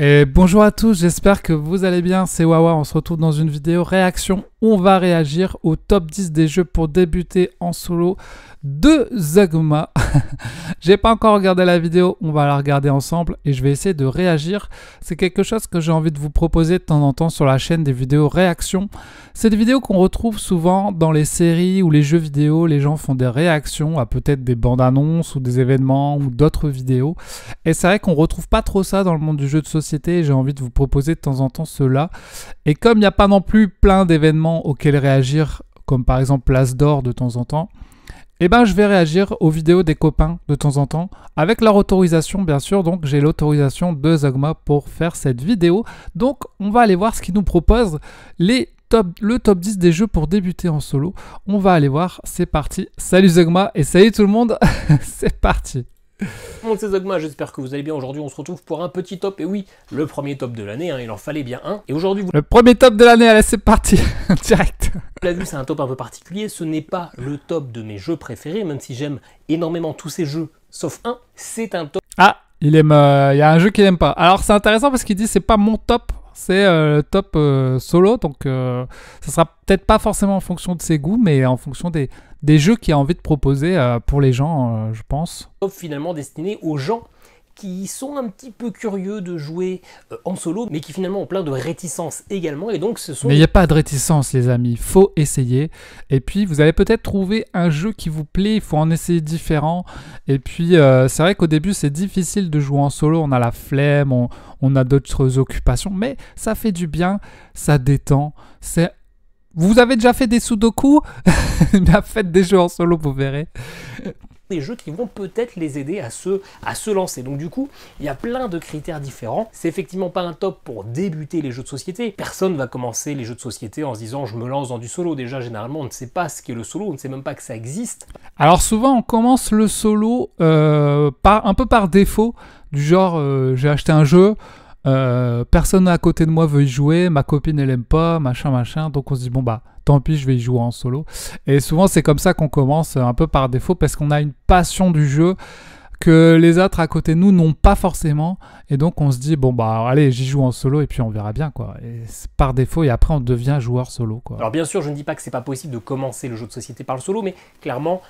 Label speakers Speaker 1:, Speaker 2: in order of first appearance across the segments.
Speaker 1: Et bonjour à tous, j'espère que vous allez bien, c'est Wawa, on se retrouve dans une vidéo réaction. On va réagir au top 10 des jeux pour débuter en solo de Zugma. J'ai pas encore regardé la vidéo, on va la regarder ensemble et je vais essayer de réagir. C'est quelque chose que j'ai envie de vous proposer de temps en temps sur la chaîne, des vidéos réactions. C'est des vidéos qu'on retrouve souvent dans les séries ou les jeux vidéo. Les gens font des réactions à peut-être des bandes annonces ou des événements ou d'autres vidéos. Et c'est vrai qu'on retrouve pas trop ça dans le monde du jeu de société. J'ai envie de vous proposer de temps en temps cela. Et comme il n'y a pas non plus plein d'événements auxquels réagir, comme par exemple Place d'Or de temps en temps, eh ben, je vais réagir aux vidéos des copains de temps en temps, avec leur autorisation bien sûr. Donc j'ai l'autorisation de Zugma pour faire cette vidéo. Donc on va aller voir ce qu'ils nous proposent, le top 10 des jeux pour débuter en solo. On va aller voir, c'est parti. Salut Zugma et salut tout le monde, c'est parti.
Speaker 2: Bon, c'est Zugma, j'espère que vous allez bien. Aujourd'hui, on se retrouve pour un petit top. Et oui, le premier top de l'année, il en fallait bien un. Et aujourd'hui, vous
Speaker 1: Le premier top de l'année, allez, c'est parti, direct.
Speaker 2: l'avez vu, c'est un top un peu particulier. Ce n'est pas le top de mes jeux préférés, même si j'aime énormément tous ces jeux, sauf un. C'est un top.
Speaker 1: Ah, il y a un jeu qu'il aime pas. Alors, c'est intéressant parce qu'il dit c'est pas mon top, c'est le top solo. Donc, ça sera peut-être pas forcément en fonction de ses goûts, mais en fonction des jeux qu'il a envie de proposer pour les gens, je pense.
Speaker 2: Top finalement destiné aux gens qui sont un petit peu curieux de jouer en solo, mais qui finalement ont plein de réticences également. Et donc, ce sont...
Speaker 1: Mais il n'y a pas de réticence, les amis. Faut essayer. Et puis, vous allez peut-être trouver un jeu qui vous plaît. Il faut en essayer différents. Et puis, c'est vrai qu'au début, c'est difficile de jouer en solo. On a la flemme, on a d'autres occupations. Mais ça fait du bien. Ça détend. Vous avez déjà fait des sudoku? Bien, faites des jeux en solo, vous verrez.
Speaker 2: Des jeux qui vont peut-être les aider à se lancer. Donc du coup, il y a plein de critères différents. C'est effectivement pas un top pour débuter les jeux de société. Personne va commencer les jeux de société en se disant je me lance dans du solo. Déjà, généralement, on ne sait pas ce qu'est le solo, on ne sait même pas que ça existe.
Speaker 1: Alors souvent, on commence le solo un peu par défaut, du genre j'ai acheté un jeu, personne à côté de moi veut y jouer, ma copine elle aime pas, machin, donc on se dit bon bah tant pis, je vais y jouer en solo. Et souvent c'est comme ça qu'on commence un peu par défaut parce qu'on a une passion du jeu que les autres à côté de nous n'ont pas forcément, et donc on se dit bon bah allez, j'y joue en solo et puis on verra bien quoi. Et c'est par défaut et après on devient joueur solo quoi.
Speaker 2: Alors bien sûr, je ne dis pas que c'est pas possible de commencer le jeu de société par le solo, mais clairement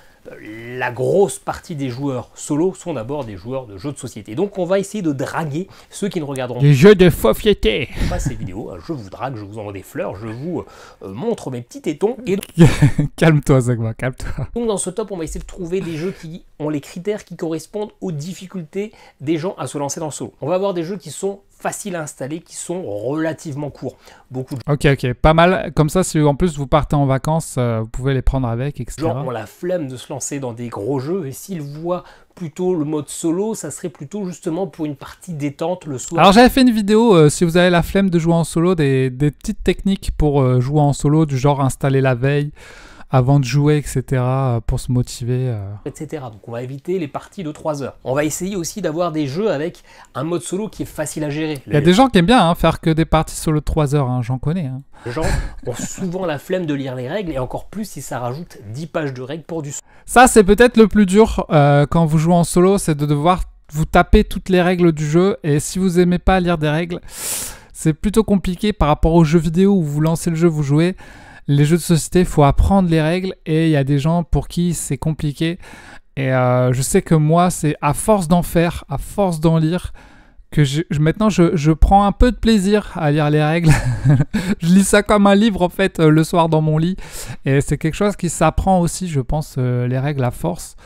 Speaker 2: la grosse partie des joueurs solo sont d'abord des joueurs de jeux de société. Donc on va essayer de draguer ceux qui ne regarderont
Speaker 1: Les jeux de société.
Speaker 2: pas ces vidéos. Je vous drague, je vous envoie des fleurs, je vous montre mes petits tétons. Et
Speaker 1: Calme-toi Zugma, calme-toi.
Speaker 2: donc dans ce top, on va essayer de trouver des jeux qui ont les critères qui correspondent aux difficultés des gens à se lancer dans le solo. On va avoir des jeux qui sont faciles à installer, qui sont relativement courts. Beaucoup de
Speaker 1: Ok, pas mal. Comme ça, si en plus vous partez en vacances, vous pouvez les prendre avec, etc.
Speaker 2: gens ont la flemme de se lancer dans des gros jeux, et s'ils voient plutôt le mode solo, ça serait plutôt justement pour une partie détente le soir.
Speaker 1: Alors j'avais fait une vidéo, si vous avez la flemme de jouer en solo, des petites techniques pour jouer en solo, du genre installer la veille avant de jouer, etc., pour se motiver.
Speaker 2: Etc. Donc on va éviter les parties de 3 heures. On va essayer aussi d'avoir des jeux avec un mode solo qui est facile à gérer.
Speaker 1: Il y a des gens qui aiment bien faire que des parties solo de 3 heures, j'en connais.
Speaker 2: Les gens ont souvent la flemme de lire les règles, et encore plus si ça rajoute 10 pages de règles pour du solo.
Speaker 1: Ça, c'est peut-être le plus dur quand vous jouez en solo, c'est de devoir vous taper toutes les règles du jeu. Et si vous aimez pas lire des règles, c'est plutôt compliqué par rapport aux jeux vidéo où vous lancez le jeu, vous jouez. Les jeux de société, il faut apprendre les règles et il y a des gens pour qui c'est compliqué. Et je sais que moi, c'est à force d'en faire, à force d'en lire, que maintenant je prends un peu de plaisir à lire les règles. Je lis ça comme un livre en fait le soir dans mon lit. Et c'est quelque chose qui s'apprend aussi, je pense, les règles à force.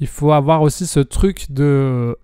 Speaker 1: Il faut avoir aussi ce truc de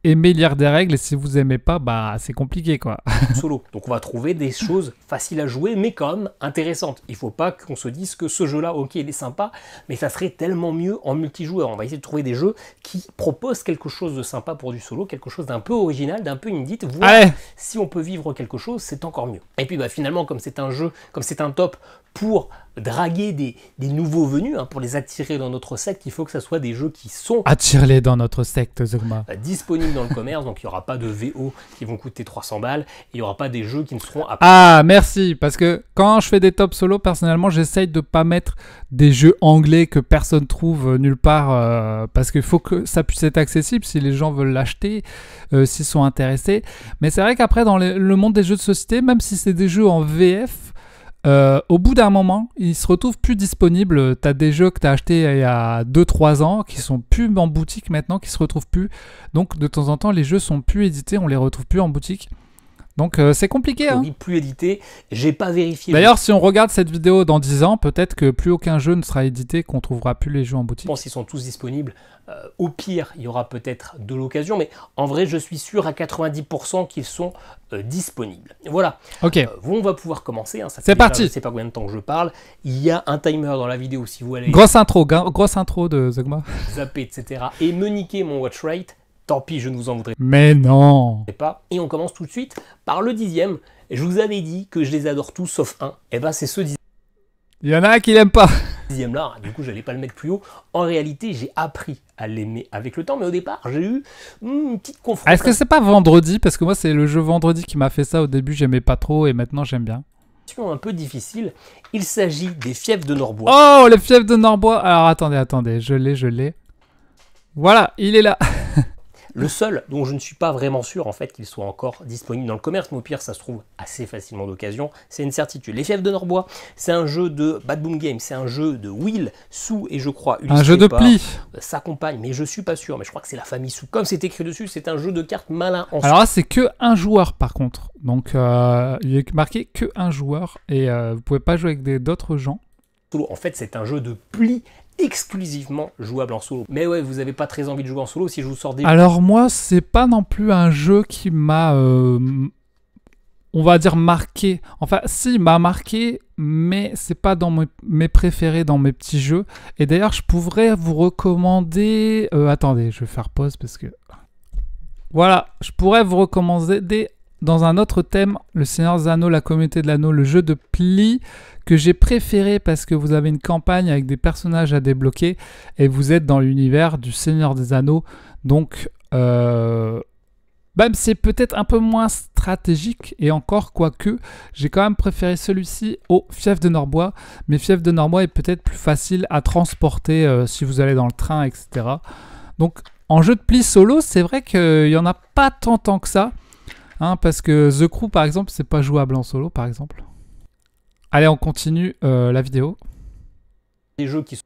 Speaker 1: aimer lire des règles, et si vous aimez pas, bah c'est compliqué quoi.
Speaker 2: Solo. Donc on va trouver des choses faciles à jouer, mais quand même intéressantes. Il faut pas qu'on se dise que ce jeu-là, ok, il est sympa, mais ça serait tellement mieux en multijoueur. On va essayer de trouver des jeux qui proposent quelque chose de sympa pour du solo, quelque chose d'un peu original, d'un peu inédit. Voir si on peut vivre quelque chose, c'est encore mieux. Et puis bah, finalement, comme c'est un jeu, comme c'est un top pour draguer des nouveaux venus, pour les attirer dans notre secte, il faut que ça soit des jeux qui sont
Speaker 1: attirez-les dans notre secte, Zugma.
Speaker 2: Disponibles disponibles dans le commerce, donc il n'y aura pas de VO qui vont coûter 300 balles, et il n'y aura pas des jeux qui ne seront à...
Speaker 1: Ah, merci, parce que quand je fais des top solo, personnellement, j'essaye de pas mettre des jeux anglais que personne trouve nulle part, parce qu'il faut que ça puisse être accessible si les gens veulent l'acheter, s'ils sont intéressés. Mais c'est vrai qu'après, dans le monde des jeux de société, même si c'est des jeux en VF, au bout d'un moment, ils se retrouvent plus disponibles. Tu as des jeux que tu as achetés il y a 2-3 ans qui sont plus en boutique maintenant, qui se retrouvent plus. Donc de temps en temps, les jeux sont plus édités, on les retrouve plus en boutique. Donc c'est compliqué. Hein.
Speaker 2: Plus édité, j'ai pas vérifié.
Speaker 1: D'ailleurs, si on regarde cette vidéo dans 10 ans, peut-être que plus aucun jeu ne sera édité, qu'on trouvera plus les jeux en boutique.
Speaker 2: Je pense qu'ils sont tous disponibles. Au pire, il y aura peut-être de l'occasion, mais en vrai, je suis sûr à 90% qu'ils sont disponibles. Voilà.
Speaker 1: Ok.
Speaker 2: On va pouvoir commencer. Hein.
Speaker 1: C'est parti.
Speaker 2: Je ne sais pas combien de temps que je parle. Il y a un timer dans la vidéo si vous allez...
Speaker 1: Grosse intro de Zogma.
Speaker 2: Zapper, etc. Et me niquer mon watch rate. Tant pis, je ne vous en voudrais
Speaker 1: Mais non.
Speaker 2: pas. Et on commence tout de suite par le 10e. Je vous avais dit que je les adore tous sauf un. Et ben c'est ce 10e.
Speaker 1: Il y en a un qui l'aime pas.
Speaker 2: 10e là, du coup, je n'allais pas le mettre plus haut. En réalité, j'ai appris à l'aimer avec le temps. Mais au départ, j'ai eu une petite confrontation.
Speaker 1: Est-ce que c'est pas Vendredi? Parce que moi, c'est le jeu Vendredi qui m'a fait ça. Au début, j'aimais pas trop et maintenant, j'aime bien.
Speaker 2: Un peu difficile. Il s'agit des Fiefs de Norbois.
Speaker 1: Oh, les Fiefs de Norbois. Alors, attendez. Je l'ai. Voilà, il est là.
Speaker 2: Le seul dont je ne suis pas vraiment sûr en fait qu'il soit encore disponible dans le commerce, mais au pire ça se trouve assez facilement d'occasion, c'est une certitude. Les Fiefs de Norbois, c'est un jeu de Bad Boom Games, c'est un jeu de Will, Sou et je crois
Speaker 1: un jeu de pli.
Speaker 2: Sa compagne, mais je suis pas sûr, mais je crois que c'est la famille Sou. Comme c'est écrit dessus, c'est un jeu de cartes malin en
Speaker 1: Alors là c'est que un joueur par contre, donc il est marqué que un joueur et vous pouvez pas jouer avec d'autres gens.
Speaker 2: En fait c'est un jeu de pli exclusivement jouable en solo. Mais ouais, vous avez pas très envie de jouer en solo si je vous sors des...
Speaker 1: Alors moi, c'est pas non plus un jeu qui m'a, on va dire, marqué. Enfin, si, il m'a marqué, mais c'est pas dans mes préférés, dans mes petits jeux. Et d'ailleurs, je pourrais vous recommander... attendez, je vais faire pause parce que... Voilà, je pourrais vous recommander dans un autre thème, le Seigneur des Anneaux, la communauté de l'anneau, le jeu de pli que j'ai préféré parce que vous avez une campagne avec des personnages à débloquer et vous êtes dans l'univers du Seigneur des Anneaux. Donc, même c'est peut-être un peu moins stratégique et encore, quoique, j'ai quand même préféré celui-ci au Fief de Norbois. Mais Fief de Norbois est peut-être plus facile à transporter si vous allez dans le train, etc. Donc, en jeu de pli solo, c'est vrai qu'il n'y en a pas tant que ça. Hein, parce que The Crew, par exemple, c'est pas jouable en solo, par exemple. Allez, on continue la vidéo.
Speaker 2: Des jeux qui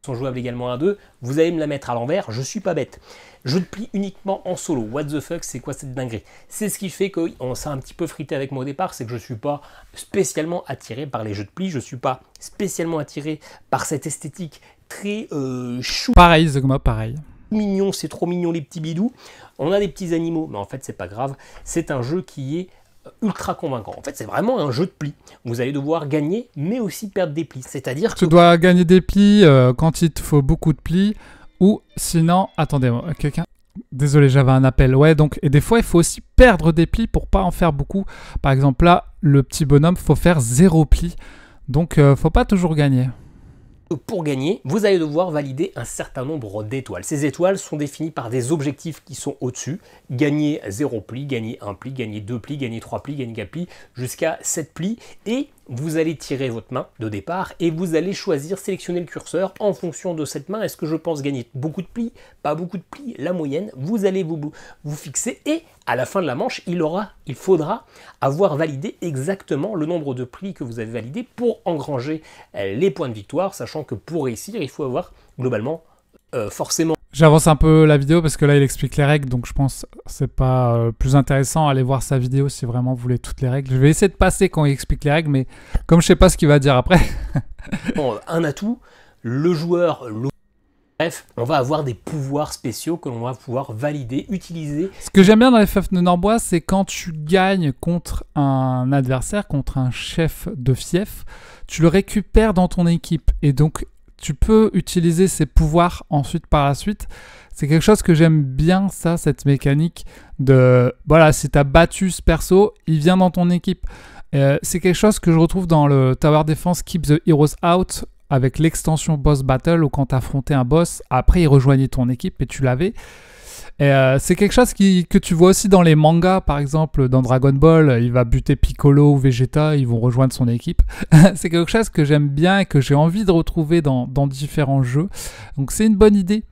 Speaker 2: sont jouables également à deux, vous allez me la mettre à l'envers, je suis pas bête. Jeu de pli uniquement en solo. What the fuck, c'est quoi cette dinguerie? C'est ce qui fait qu'on s'est un petit peu frité avec moi au départ, c'est que je suis pas spécialement attiré par les jeux de pli, je suis pas spécialement attiré par cette esthétique très chou.
Speaker 1: Pareil, Zogma, pareil.
Speaker 2: Mignon, c'est trop mignon les petits bidous. On a des petits animaux, mais en fait c'est pas grave. C'est un jeu qui est ultra convaincant. En fait c'est vraiment un jeu de plis. Vous allez devoir gagner, mais aussi perdre des plis. C'est-à-dire que
Speaker 1: tu dois gagner des plis quand il te faut beaucoup de plis, ou sinon, attendez, quelqu'un. Désolé, j'avais un appel. Ouais, donc et des fois il faut aussi perdre des plis pour pas en faire beaucoup. Par exemple là, le petit bonhomme, faut faire 0 plis. Donc faut pas toujours gagner.
Speaker 2: Pour gagner, vous allez devoir valider un certain nombre d'étoiles. Ces étoiles sont définies par des objectifs qui sont au-dessus. Gagner 0 pli, gagner 1 pli, gagner 2 plis, gagner 3 plis, gagner 4 plis, jusqu'à 7 plis. Et vous allez tirer votre main de départ et vous allez choisir, sélectionner le curseur en fonction de cette main. Est-ce que je pense gagner beaucoup de plis, pas beaucoup de plis, la moyenne? Vous allez vous fixer et à la fin de la manche, il faudra avoir validé exactement le nombre de plis que vous avez validé pour engranger les points de victoire, sachant que pour réussir, il faut avoir globalement forcément...
Speaker 1: J'avance un peu la vidéo parce que là il explique les règles, donc je pense que c'est pas plus intéressant. Allez voir sa vidéo si vraiment vous voulez toutes les règles. Je vais essayer de passer quand il explique les règles, mais comme je sais pas ce qu'il va dire après.
Speaker 2: Bon, un atout, le joueur... Bref, on va avoir des pouvoirs spéciaux que l'on va pouvoir valider, utiliser.
Speaker 1: Ce que j'aime bien dans les Fiefs de Norbois, c'est quand tu gagnes contre un adversaire, contre un chef de fief, tu le récupères dans ton équipe. Et donc, tu peux utiliser ces pouvoirs ensuite par la suite. C'est quelque chose que j'aime bien, ça, cette mécanique de... Voilà, si tu as battu ce perso, il vient dans ton équipe. C'est quelque chose que je retrouve dans le Tower Defense Keep the Heroes Out, avec l'extension Boss Battle, où quand tu affrontais un boss, après il rejoignait ton équipe et tu l'avais. Et c'est quelque chose que tu vois aussi dans les mangas, par exemple dans Dragon Ball, il va buter Piccolo ou Vegeta, ils vont rejoindre son équipe. C'est quelque chose que j'aime bien et que j'ai envie de retrouver dans différents jeux. Donc c'est une bonne idée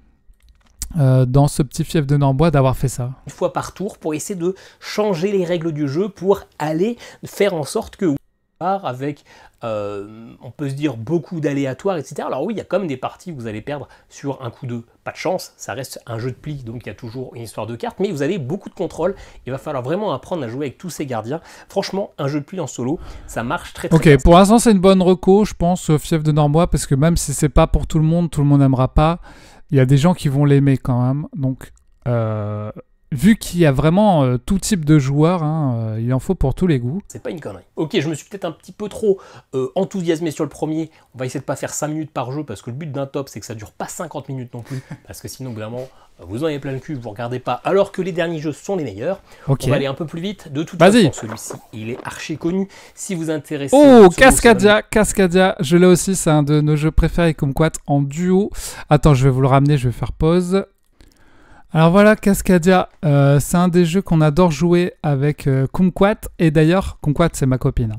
Speaker 1: dans ce petit fief de Norbois d'avoir fait ça.
Speaker 2: Une fois par tour pour essayer de changer les règles du jeu pour aller faire en sorte que avec, on peut se dire, beaucoup d'aléatoires, etc. Alors oui, il y a quand même des parties où vous allez perdre sur un coup de pas de chance, ça reste un jeu de pli, donc il y a toujours une histoire de cartes, mais vous avez beaucoup de contrôle, il va falloir vraiment apprendre à jouer avec tous ces gardiens. Franchement, un jeu de pli en solo, ça marche très bien.
Speaker 1: Ok, pour l'instant c'est une bonne reco, je pense, fief de Norbois, parce que même si c'est pas pour tout le monde n'aimera pas, il y a des gens qui vont l'aimer quand même, donc... vu qu'il y a vraiment tout type de joueurs, hein, il en faut pour tous les goûts.
Speaker 2: C'est pas une connerie. Ok, je me suis peut-être un petit peu trop enthousiasmé sur le premier. On va essayer de pas faire 5 minutes par jeu parce que le but d'un top, c'est que ça dure pas 50 minutes non plus. Parce que sinon, vraiment, vous en avez plein le cul, vous regardez pas. Alors que les derniers jeux sont les meilleurs.
Speaker 1: Okay.
Speaker 2: On va aller un peu plus vite. De toute façon, celui-ci, il est archi connu. Si vous intéressez...
Speaker 1: Oh, Cascadia, je l'ai aussi, c'est un de nos jeux préférés Kumquat en duo. Attends, je vais vous le ramener, je vais faire pause. Alors voilà, Cascadia, c'est un des jeux qu'on adore jouer avec Kumquat. Et d'ailleurs, Kumquat, c'est ma copine.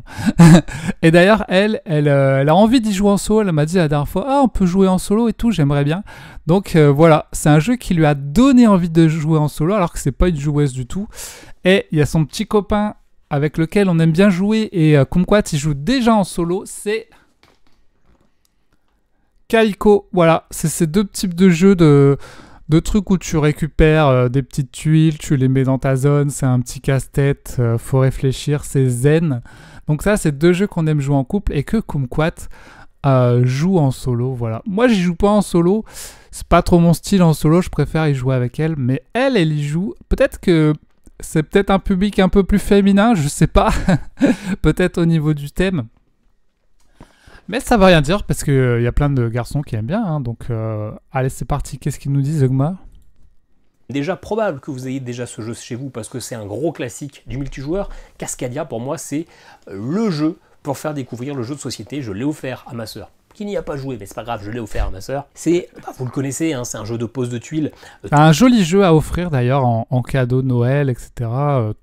Speaker 1: Et d'ailleurs, elle a envie d'y jouer en solo. Elle m'a dit la dernière fois, ah, on peut jouer en solo et tout, j'aimerais bien. Donc voilà, c'est un jeu qui lui a donné envie de jouer en solo, alors que c'est pas une joueuse du tout. Et il y a son petit copain avec lequel on aime bien jouer. Et Kumquat, il joue déjà en solo, c'est... Kaiko. Voilà, c'est ces deux types de jeux de trucs où tu récupères des petites tuiles, tu les mets dans ta zone, c'est un petit casse-tête, faut réfléchir, c'est zen. Donc ça, c'est deux jeux qu'on aime jouer en couple et que Kumquat joue en solo, voilà. Moi, j'y joue pas en solo, c'est pas trop mon style en solo, je préfère y jouer avec elle, mais elle y joue. Peut-être que c'est peut-être un public un peu plus féminin, je sais pas, peut-être au niveau du thème. Mais ça veut rien dire parce qu'il y a plein de garçons qui aiment bien. Hein, donc, allez, c'est parti. Qu'est-ce qu'ils nous disent, Zeugma ?
Speaker 2: Déjà probable que vous ayez déjà ce jeu chez vous parce que c'est un gros classique du multijoueur. Cascadia, pour moi, c'est le jeu pour faire découvrir le jeu de société. Je l'ai offert à ma sœur, qui n'y a pas joué, mais c'est pas grave, je l'ai offert à ma sœur. C'est, vous le connaissez, hein, c'est un jeu de pose de tuiles.
Speaker 1: Un joli jeu à offrir d'ailleurs en cadeau de Noël, etc.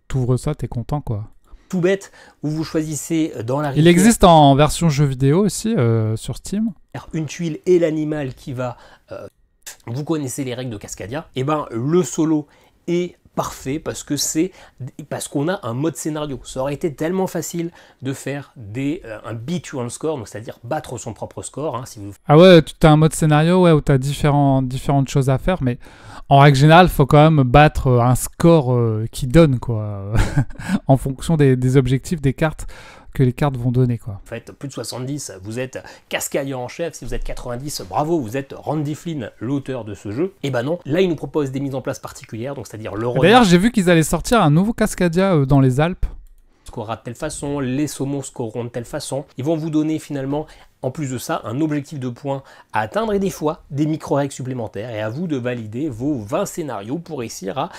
Speaker 1: T'ouvres ça, t'es content, quoi.
Speaker 2: Tout bête, où vous choisissez dans la rivière...
Speaker 1: Il existe en version jeu vidéo aussi, sur Steam.
Speaker 2: Une tuile et l'animal qui va... vous connaissez les règles de Cascadia. Et ben le solo est parfait parce qu'on a un mode scénario. Ça aurait été tellement facile de faire un beat your own score, donc c'est-à-dire battre son propre score. Hein, si vous...
Speaker 1: Ah ouais, tu as un mode scénario où tu as différentes choses à faire, mais en règle générale, il faut quand même battre un score qui donne, quoi, en fonction des objectifs des cartes que les cartes vont donner, quoi.
Speaker 2: Vous faites plus de 70, vous êtes Cascadia en chef. Si vous êtes 90, bravo, vous êtes Randy Flynn, l'auteur de ce jeu. Et ben non, là il nous propose des mises en place particulières, donc c'est-à-dire le renard.
Speaker 1: D'ailleurs, j'ai vu qu'ils allaient sortir un nouveau Cascadia dans les Alpes.
Speaker 2: Scorera de telle façon, les saumons scoreront de telle façon. Ils vont vous donner finalement, en plus de ça, un objectif de points à atteindre et des fois des micro-règles supplémentaires. Et à vous de valider vos 20 scénarios pour réussir à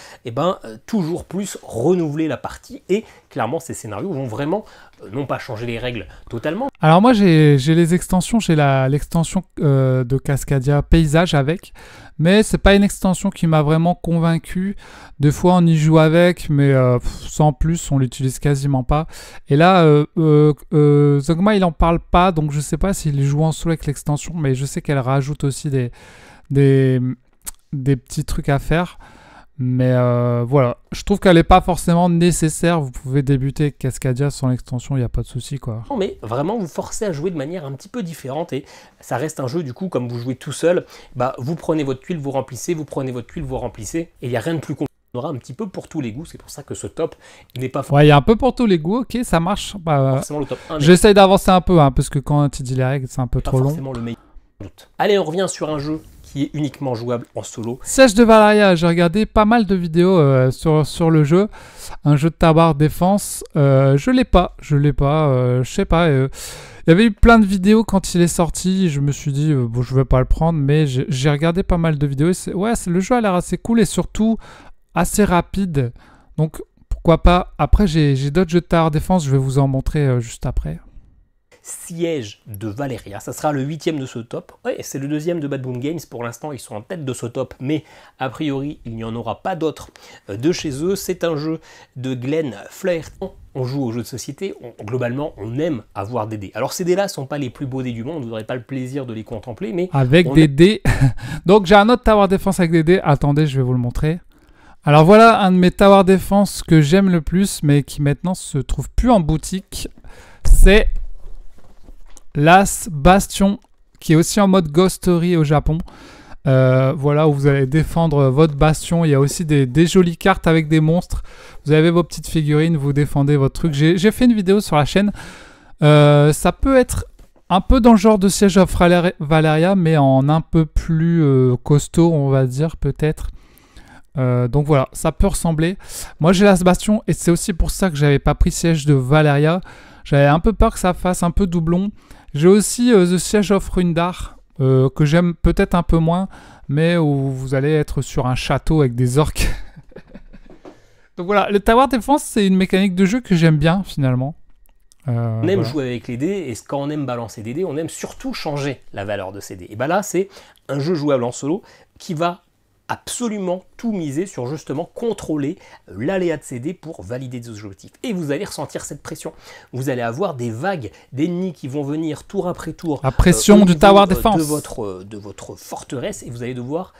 Speaker 2: toujours plus renouveler la partie. Et clairement, ces scénarios vont vraiment non pas changer les règles totalement.
Speaker 1: Alors moi, j'ai les extensions, j'ai l'extension de Cascadia Paysage avec. Mais c'est pas une extension qui m'a vraiment convaincu. Des fois, on y joue avec, mais sans plus, on l'utilise quasiment pas. Et là, Zeugma, il en parle pas, donc je sais pas s'il joue en solo avec l'extension, mais je sais qu'elle rajoute aussi des petits trucs à faire. Mais voilà, je trouve qu'elle n'est pas forcément nécessaire. Vous pouvez débuter Cascadia sans l'extension, il n'y a pas de souci, quoi.
Speaker 2: Non, mais vraiment vous forcez à jouer de manière un petit peu différente et ça reste un jeu du coup comme vous jouez tout seul. Bah, vous prenez votre tuile, vous remplissez, vous prenez votre tuile, vous remplissez et il n'y a rien de plus compliqué. On aura un petit peu pour tous les goûts, c'est pour ça que ce top n'est pas forcément...
Speaker 1: Ouais, il y a un peu pour tous les goûts, ok, ça marche. Bah,
Speaker 2: forcément le top 1.
Speaker 1: J'essaye d'avancer un peu, hein, parce que quand tu dis les règles, c'est un peu trop long.
Speaker 2: Forcément le meilleur doute. Allez, on revient sur un jeu qui est uniquement jouable en solo.
Speaker 1: Siège de Valeria, j'ai regardé pas mal de vidéos sur le jeu. Un jeu de tabard défense. Je l'ai pas. Je sais pas. Il y avait eu plein de vidéos quand il est sorti. Je me suis dit, bon, je vais pas le prendre. Mais j'ai regardé pas mal de vidéos. Le jeu a l'air assez cool et surtout assez rapide. Donc pourquoi pas. Après, j'ai d'autres jeux de tabard défense. Je vais vous en montrer juste après.
Speaker 2: Siège de Valeria. Ça sera le 8e de ce top. Ouais, c'est le 2e de Bad Boom Games. Pour l'instant, ils sont en tête de ce top, mais a priori, il n'y en aura pas d'autres de chez eux. C'est un jeu de Glenn Flaherty. On joue aux jeux de société, globalement, on aime avoir des dés. Alors ces dés-là ne sont pas les plus beaux dés du monde, vous n'aurez pas le plaisir de les contempler, mais...
Speaker 1: Avec des dés. Donc j'ai un autre tower defense avec des dés. Attendez, je vais vous le montrer. Alors voilà un de mes tower defense que j'aime le plus, mais qui maintenant se trouve plus en boutique. C'est l'As Bastion, qui est aussi en mode Ghost Story au Japon. Voilà, où vous allez défendre votre bastion. Il y a aussi des jolies cartes avec des monstres. Vous avez vos petites figurines, vous défendez votre truc. J'ai fait une vidéo sur la chaîne. Ça peut être un peu dans le genre de Siege of Valeria, mais en un peu plus costaud, on va dire, peut-être. Donc voilà, ça peut ressembler. Moi, j'ai l'As Bastion, et c'est aussi pour ça que j'avais pas pris Siege de Valeria. J'avais un peu peur que ça fasse un peu doublon. J'ai aussi The Siege of Rundar, que j'aime peut-être un peu moins, mais où vous allez être sur un château avec des orques. Donc voilà, le Tower Defense, c'est une mécanique de jeu que j'aime bien, finalement.
Speaker 2: On aime jouer avec les dés, et quand on aime balancer des dés, on aime surtout changer la valeur de ces dés. Et bien là, c'est un jeu jouable en solo qui va absolument tout miser sur justement contrôler l'aléa de ces dés pour valider des objectifs. Et vous allez ressentir cette pression. Vous allez avoir des vagues d'ennemis qui vont venir tour après tour.
Speaker 1: La pression du Tower Defense.
Speaker 2: De votre forteresse, et vous allez devoir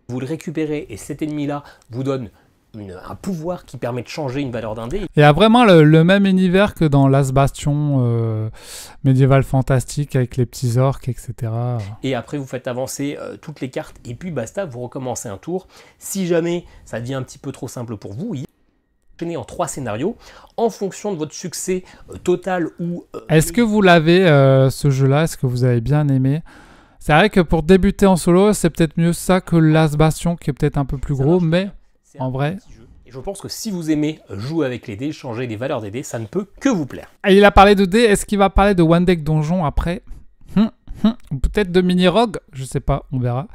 Speaker 2: vous le récupérer. Et cet ennemi-là vous donne un pouvoir qui permet de changer une valeur d'un dé.
Speaker 1: Il y a vraiment le même univers que dans l'As Bastion médiéval fantastique avec les petits orques, etc.
Speaker 2: Et après, vous faites avancer toutes les cartes et puis basta, vous recommencez un tour. Si jamais ça devient un petit peu trop simple pour vous, il enchaîner en 3 scénarios en fonction de votre succès total ou...
Speaker 1: Est-ce que vous l'avez, ce jeu-là? Est-ce que vous avez bien aimé? C'est vrai que pour débuter en solo, c'est peut-être mieux ça que l'As Bastion qui est peut-être un peu plus gros, mais... En vrai.
Speaker 2: Et je pense que si vous aimez jouer avec les dés, changer les valeurs des dés, ça ne peut que vous plaire.
Speaker 1: Et il a parlé de dés, est-ce qu'il va parler de One Deck Donjon après? Peut-être de Mini Rogue, je sais pas, on verra.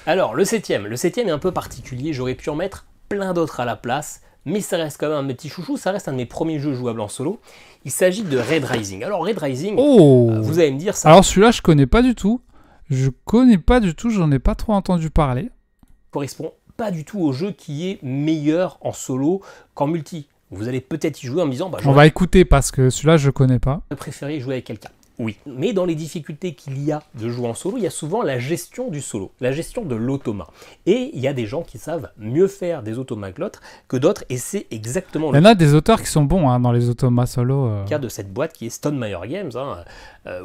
Speaker 2: Alors, le 7e. Le 7e est un peu particulier, j'aurais pu en mettre plein d'autres à la place, mais ça reste quand même un de mes petits chouchous, ça reste un de mes premiers jeux jouables en solo. Il s'agit de Red Rising. Alors, Red Rising, vous allez me dire ça...
Speaker 1: Alors celui-là, je connais pas du tout. J'en ai pas trop entendu parler.
Speaker 2: Correspond pas du tout au jeu qui est meilleur en solo qu'en multi. Vous allez peut-être y jouer en me disant...
Speaker 1: on va écouter parce que celui-là, je connais pas.
Speaker 2: Je préférais jouer avec quelqu'un. Oui, mais dans les difficultés qu'il y a de jouer en solo, il y a souvent la gestion du solo, la gestion de l'automa. Et il y a des gens qui savent mieux faire des automas que d'autres, et c'est exactement
Speaker 1: il y en a des auteurs qui sont bons dans les automas solo.
Speaker 2: Le cas de cette boîte qui est Stone Meyer Games,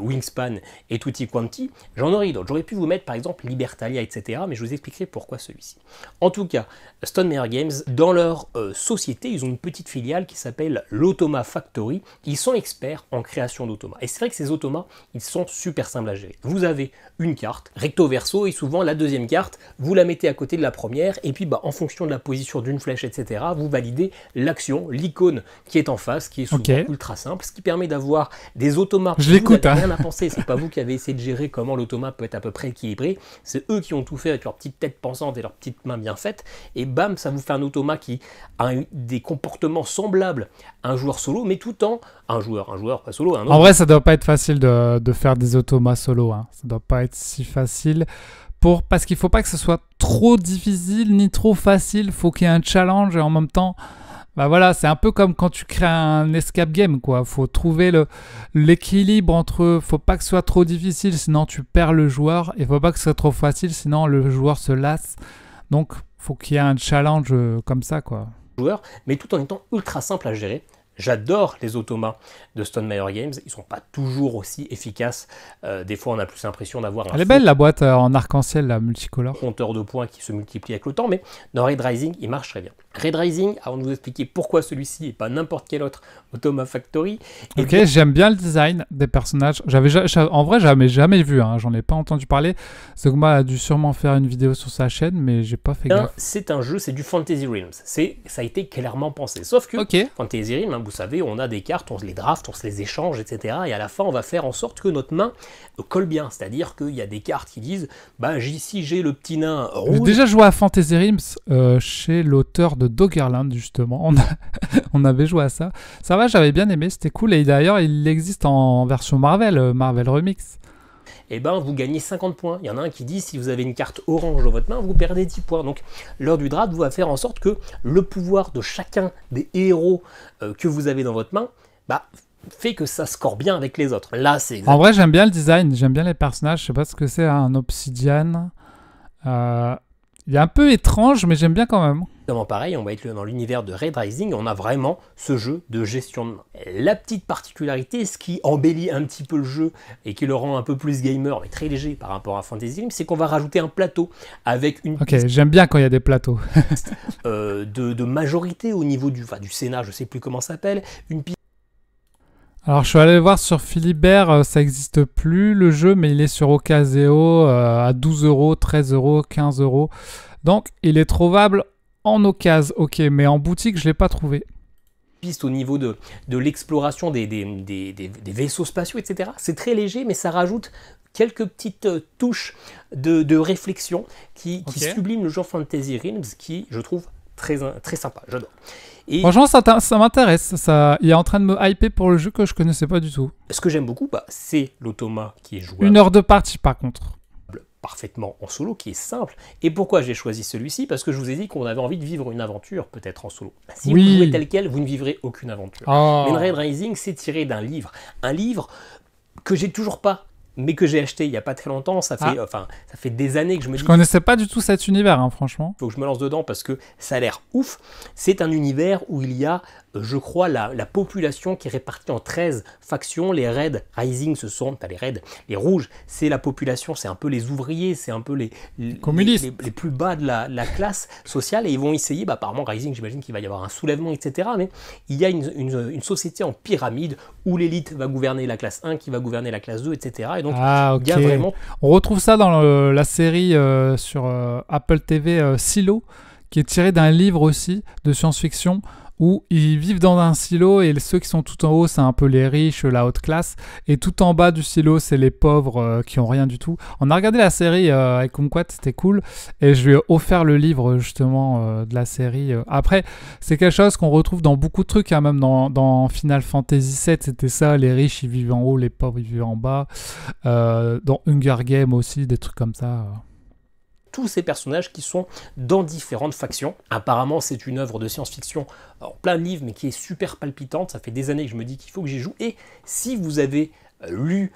Speaker 2: Wingspan et Tutti Quanti. J'en aurais d'autres. J'aurais pu vous mettre par exemple Libertalia, etc. Mais je vous expliquerai pourquoi celui-ci. En tout cas, Stone Meyer Games, dans leur société, ils ont une petite filiale qui s'appelle l'Automa Factory. Ils sont experts en création d'automas. Et c'est vrai que ces automas, ils sont super simples à gérer. Vous avez une carte, recto verso, et souvent la deuxième carte, vous la mettez à côté de la première, et puis en fonction de la position d'une flèche, etc., vous validez l'action, l'icône qui est en face, qui est souvent ultra simple, ce qui permet d'avoir des automas.
Speaker 1: Je l'écoute.
Speaker 2: Rien à penser, c'est pas vous qui avez essayé de gérer comment l'automa peut être à peu près équilibré, c'est eux qui ont tout fait avec leur petite tête pensante et leurs petites mains bien faites, et bam, ça vous fait un automa qui a des comportements semblables à un joueur solo, mais tout en un joueur pas solo. En
Speaker 1: vrai, ça doit pas être facile de faire des automas solo, hein. Ça doit pas être si facile. Parce qu'il faut pas que ce soit trop difficile ni trop facile, faut qu'il y ait un challenge et en même temps... Bah voilà, c'est un peu comme quand tu crées un escape game, quoi. Faut trouver l'équilibre entre... Faut pas que ce soit trop difficile, sinon tu perds le joueur. Et faut pas que ce soit trop facile, sinon le joueur se lasse. Donc, faut qu'il y ait un challenge comme ça, quoi.
Speaker 2: Mais tout en étant ultra simple à gérer. J'adore les automas de Stone Meyer Games, ils sont pas toujours aussi efficaces. Des fois, on a plus l'impression d'avoir un...
Speaker 1: Elle est belle la boîte en arc-en-ciel, la multicolore.
Speaker 2: Compteur de points qui se multiplie avec le temps, mais dans Red Rising, il marche très bien. Red Rising, avant de vous expliquer pourquoi celui-ci et pas n'importe quel autre Automa Factory.
Speaker 1: Ok, j'aime bien le design des personnages. En vrai, j'avais jamais vu, hein. J'en ai pas entendu parler. Zogma a dû sûrement faire une vidéo sur sa chaîne, mais j'ai pas fait gaffe.
Speaker 2: C'est un jeu, c'est du Fantasy Realms. Ça a été clairement pensé. Sauf que Fantasy Realms, vous savez, on a des cartes, on se les draft, on se les échange, etc. Et à la fin, on va faire en sorte que notre main colle bien. C'est-à-dire qu'il y a des cartes qui disent, bah, si j'ai le petit nain rouge...
Speaker 1: J'ai déjà joué à Fantasy Realms chez l'auteur de Doggerland, justement. On avait joué à ça. Ça va, j'avais bien aimé, c'était cool. Et d'ailleurs, il existe en version Marvel, Marvel Remix.
Speaker 2: Et ben vous gagnez 50 points. Il y en a un qui dit si vous avez une carte orange dans votre main, vous perdez 10 points. Donc l'heure du draft va faire en sorte que le pouvoir de chacun des héros que vous avez dans votre main fait que ça score bien avec les autres. Là, c'est exact.
Speaker 1: En vrai, j'aime bien le design, j'aime bien les personnages. Je sais pas ce que c'est, un obsidian. Il est un peu étrange, mais j'aime bien quand même.
Speaker 2: Pareil, on va être dans l'univers de Red Rising, on a vraiment ce jeu de gestion de main. La petite particularité, ce qui embellit un petit peu le jeu et qui le rend un peu plus gamer, mais très léger par rapport à Fantasy Realms, c'est qu'on va rajouter un plateau avec une
Speaker 1: piste, j'aime bien quand il y a des plateaux.
Speaker 2: de majorité au niveau du Sénat, je sais plus comment ça s'appelle, une piste.
Speaker 1: Alors je suis allé voir sur Philibert, ça n'existe plus le jeu, mais il est sur Ocaseo à 12 €, 13 €, 15 €. Donc il est trouvable en occasion, ok, mais en boutique je ne l'ai pas trouvé.
Speaker 2: Piste au niveau de l'exploration des vaisseaux spatiaux, etc. C'est très léger, mais ça rajoute quelques petites touches de réflexion qui subliment le genre Fantasy Realms, qui je trouve très sympa, j'adore. Et
Speaker 1: franchement, ça m'intéresse. Il est en train de me hyper pour le jeu que je connaissais pas du tout.
Speaker 2: Ce que j'aime beaucoup, c'est l'automa qui est jouable.
Speaker 1: 1 heure de partie par contre.
Speaker 2: Parfaitement en solo, qui est simple. Et pourquoi j'ai choisi celui-ci? Parce que je vous ai dit qu'on avait envie de vivre une aventure, peut-être en solo. Si vous jouez tel quel, vous ne vivrez aucune aventure. Mais Red Rising, c'est tiré d'un livre. Un livre que j'ai toujours pas, mais que j'ai acheté il n'y a pas très longtemps. Ça fait des années que je me dis...
Speaker 1: Je connaissais pas du tout cet univers, hein, franchement.
Speaker 2: Il faut que je me lance dedans parce que ça a l'air ouf. C'est un univers où il y a, je crois, la population qui est répartie en 13 factions. Les Red Rising, ce sont les Red, les rouges, c'est la population, c'est un peu les ouvriers, c'est un peu les plus bas de la classe sociale. Et ils vont essayer, apparemment Rising, j'imagine qu'il va y avoir un soulèvement, etc. Mais il y a une société en pyramide où l'élite va gouverner la classe 1, qui va gouverner la classe 2, etc. Et donc, il y a vraiment...
Speaker 1: On retrouve ça dans la série sur Apple TV Silo, qui est tiré d'un livre aussi de science-fiction où ils vivent dans un silo et ceux qui sont tout en haut, c'est un peu les riches, la haute classe, et tout en bas du silo, c'est les pauvres qui ont rien du tout. On a regardé la série avec Kumquat, c'était cool, et je lui ai offert le livre justement de la série. Après, c'est quelque chose qu'on retrouve dans beaucoup de trucs, hein, même dans Final Fantasy VII, c'était ça, les riches ils vivent en haut, les pauvres ils vivent en bas. Dans Hunger Games aussi, des trucs comme ça.
Speaker 2: Tous ces personnages qui sont dans différentes factions. Apparemment, c'est une œuvre de science-fiction en plein livre, mais qui est super palpitante. Ça fait des années que je me dis qu'il faut que j'y joue. Et si vous avez lu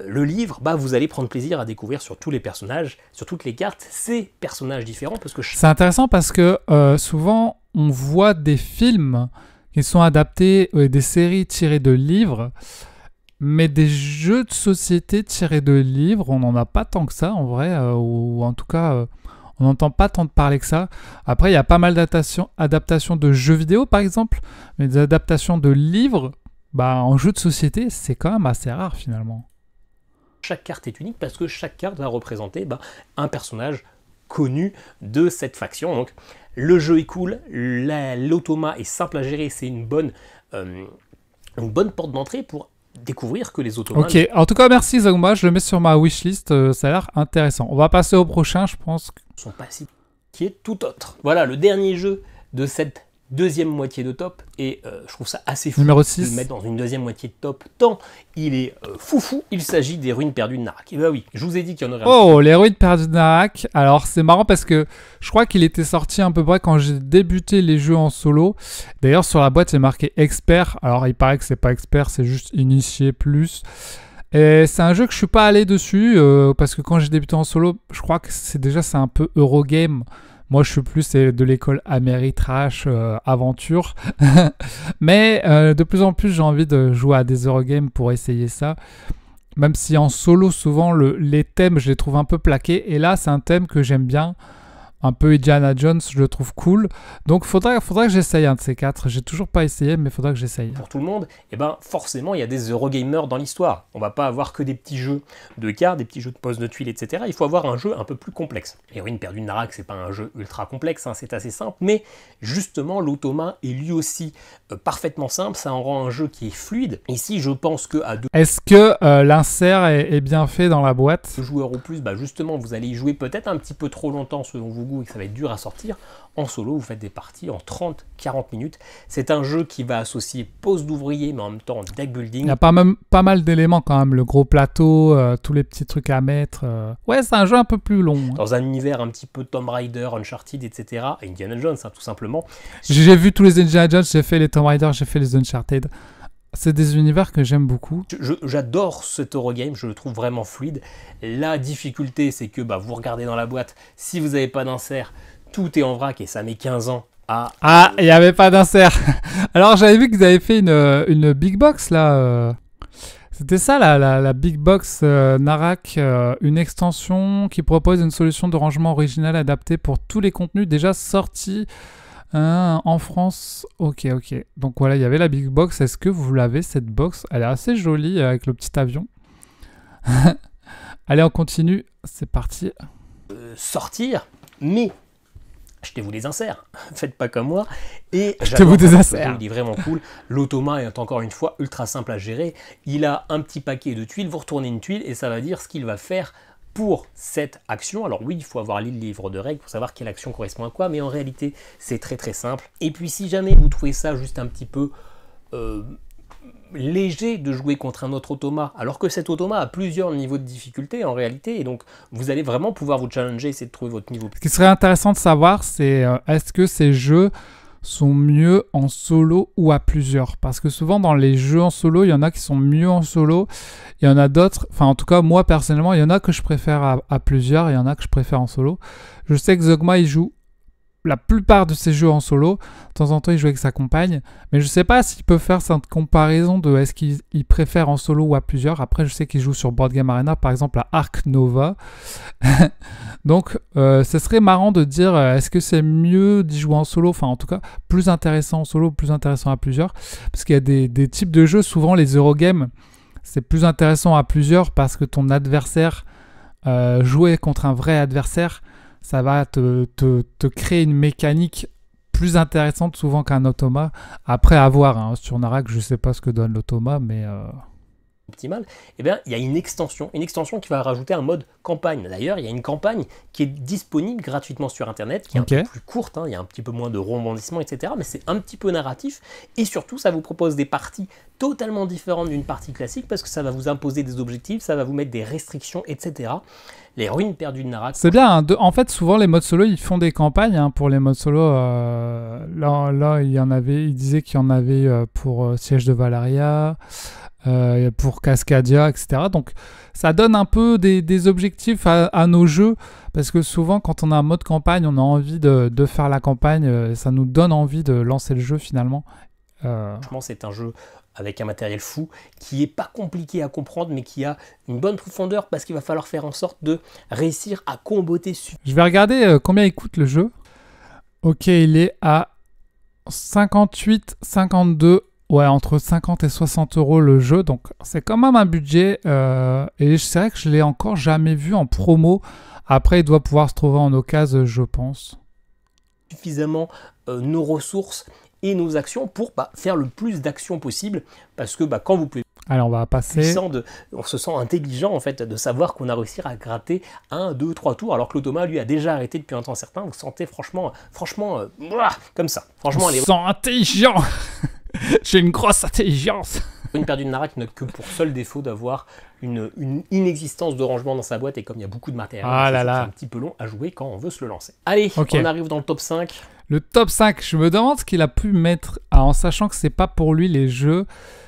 Speaker 2: le livre, vous allez prendre plaisir à découvrir sur tous les personnages, sur toutes les cartes, ces personnages différents. C'est
Speaker 1: intéressant parce que souvent, on voit des films qui sont adaptés, des séries tirées de livres. Mais des jeux de société tirés de livres, on n'en a pas tant que ça en vrai, ou en tout cas, on n'entend pas tant de parler que ça. Après, il y a pas mal d'adaptations de jeux vidéo par exemple, mais des adaptations de livres, en jeu de société, c'est quand même assez rare finalement.
Speaker 2: Chaque carte est unique parce que chaque carte va représenter un personnage connu de cette faction. Donc, le jeu est cool, l'automa est simple à gérer, c'est une bonne porte d'entrée pour découvrir que les automates...
Speaker 1: Ok, en tout cas merci Zaguma, je le mets sur ma wishlist, ça a l'air intéressant. On va passer au prochain, je pense.
Speaker 2: Sont pas si... qui est tout autre. Voilà, le dernier jeu de cette deuxième moitié de top, et je trouve ça assez fou
Speaker 1: Numéro
Speaker 2: de
Speaker 1: 6.
Speaker 2: le mettre dans une deuxième moitié de top, tant il est foufou. Il s'agit des ruines perdues de Narak. Et oui, je vous ai dit qu'il y en aurait
Speaker 1: un. Les ruines perdues de Narak. Alors c'est marrant parce que je crois qu'il était sorti à peu près quand j'ai débuté les jeux en solo. D'ailleurs sur la boîte c'est marqué expert, alors il paraît que c'est pas expert, c'est juste initié plus. Et c'est un jeu que je suis pas allé dessus parce que quand j'ai débuté en solo, je crois que c'est un peu Eurogame. Moi, je suis plus de l'école Ameritrash, aventure. Mais de plus en plus, j'ai envie de jouer à des Eurogames pour essayer ça. Même si en solo, souvent, les thèmes, je les trouve un peu plaqués. Et là, c'est un thème que j'aime bien. un peu Indiana Jones, je le trouve cool. Donc faudra que j'essaye un de ces quatre. J'ai toujours pas essayé, mais faudra que j'essaye.
Speaker 2: Pour tout le monde, et ben forcément il y a des Eurogamers dans l'histoire. On va pas avoir que des petits jeux de cartes, des petits jeux de pose de tuiles, etc. Il faut avoir un jeu un peu plus complexe. Héroïne perdue de Narak, c'est pas un jeu ultra complexe, hein, c'est assez simple, mais justement l'automa est lui aussi parfaitement simple, ça en rend un jeu qui est fluide. Ici je pense que à 2
Speaker 1: Est-ce que l'insert est bien fait dans la boîte?
Speaker 2: joueurs ou plus, bah justement vous allez y jouer peut-être un petit peu trop longtemps selon vos goûts et que ça va être dur à sortir. En solo, vous faites des parties en 30-40 minutes. C'est un jeu qui va associer pose d'ouvrier, mais en même temps deck building.
Speaker 1: Il y a pas mal d'éléments quand même. Le gros plateau, tous les petits trucs à mettre. Ouais, c'est un jeu un peu plus long. Hein.
Speaker 2: Dans un univers un petit peu Tomb Raider, Uncharted, etc. Et Indiana Jones, hein, tout simplement.
Speaker 1: J'ai vu tous les Indiana Jones, j'ai fait les Tomb Raider, j'ai fait les Uncharted. C'est des univers que j'aime beaucoup.
Speaker 2: J'adore cet Eurogame, je le trouve vraiment fluide. La difficulté, c'est que vous regardez dans la boîte, si vous n'avez pas d'insert, tout est en vrac et ça met 15 ans à...
Speaker 1: Ah, il n'y avait pas d'insert. Alors, j'avais vu que vous avez fait une big box, là. C'était ça, la big box Narak, une extension qui propose une solution de rangement originale adaptée pour tous les contenus déjà sortis en France. Ok. Donc voilà, il y avait la big box. Est-ce que vous l'avez, cette box? Elle est assez jolie avec le petit avion. Allez, on continue. C'est parti.
Speaker 2: Sortir, mais... achetez-vous des inserts, faites pas comme moi. Et
Speaker 1: achetez-vous des inserts.
Speaker 2: Il est vraiment cool. L'automa est encore une fois ultra simple à gérer. Il a un petit paquet de tuiles, vous retournez une tuile et ça va dire ce qu'il va faire pour cette action. Alors oui, il faut avoir lu le livre de règles pour savoir quelle action correspond à quoi, mais en réalité, c'est très très simple. Et puis si jamais vous trouvez ça juste un petit peu... léger de jouer contre un autre automa, alors que cet automa a plusieurs niveaux de difficulté en réalité, et donc vous allez vraiment pouvoir vous challenger, essayer de trouver votre niveau.
Speaker 1: Ce qui serait intéressant de savoir, c'est est-ce que ces jeux sont mieux en solo ou à plusieurs? Parce que souvent dans les jeux en solo, il y en a qui sont mieux en solo, il y en a d'autres, enfin en tout cas moi personnellement, il y en a que je préfère à plusieurs, il y en a que je préfère en solo. Je sais que Zogma il joue la plupart de ses jeux en solo. De temps en temps, il joue avec sa compagne. Mais je sais pas s'il peut faire cette comparaison de est-ce qu'il préfère en solo ou à plusieurs. Après, je sais qu'il joue sur Board Game Arena, par exemple, à Ark Nova. Donc, ce serait marrant de dire est-ce que c'est mieux d'y jouer en solo? Enfin, en tout cas, plus intéressant en solo, plus intéressant à plusieurs. Parce qu'il y a des types de jeux, souvent les Eurogames, c'est plus intéressant à plusieurs parce que ton adversaire, jouer contre un vrai adversaire, ça va te créer une mécanique plus intéressante souvent qu'un automa. Après, à voir. Hein, sur Narak, je ne sais pas ce que donne l'automa, mais...
Speaker 2: optimal, eh bien, il y a une extension qui va rajouter un mode campagne. D'ailleurs, il y a une campagne qui est disponible gratuitement sur Internet, qui est un peu plus courte, hein, il y a un petit peu moins de rebondissements, etc. Mais c'est un petit peu narratif, et surtout, ça vous propose des parties totalement différentes d'une partie classique, parce que ça va vous imposer des objectifs, ça va vous mettre des restrictions, etc. Les ruines perdues de Narak.
Speaker 1: C'est bien, hein, en fait, souvent, les modes solo, ils font des campagnes hein, pour les modes solo. Là, il disait qu'il y en avait pour Siège de Valeria, pour Cascadia, etc. Donc ça donne un peu des objectifs à nos jeux, parce que souvent quand on a un mode campagne, on a envie de faire la campagne, ça nous donne envie de lancer le jeu finalement.
Speaker 2: Franchement, c'est un jeu avec un matériel fou, qui est pas compliqué à comprendre, mais qui a une bonne profondeur, parce qu'il va falloir faire en sorte de réussir à comboter.
Speaker 1: Je vais regarder combien il coûte le jeu. Ok, il est à 58, 52. Ouais, entre 50 et 60 € le jeu, donc c'est quand même un budget. Et c'est vrai que je l'ai encore jamais vu en promo. Après, il doit pouvoir se trouver en occasion, je pense.
Speaker 2: Suffisamment nos ressources et nos actions pour faire le plus d'actions possible, parce que quand vous pouvez...
Speaker 1: Allez, on va passer.
Speaker 2: On se sent intelligent en fait de savoir qu'on a réussi à gratter 1, 2, 3 tours, alors que l'automa lui a déjà arrêté depuis un temps certain. Vous sentez franchement comme ça. Franchement,
Speaker 1: on se sent intelligent. J'ai une grosse intelligence.
Speaker 2: Une perdue de Narak n'a que pour seul défaut d'avoir une inexistence de rangement dans sa boîte, et comme il y a beaucoup de matériel, c'est un petit peu long à jouer quand on veut se le lancer. Allez, on arrive dans le top 5.
Speaker 1: Le top 5, je me demande ce qu'il a pu mettre, en sachant que c'est pas pour lui les jeux,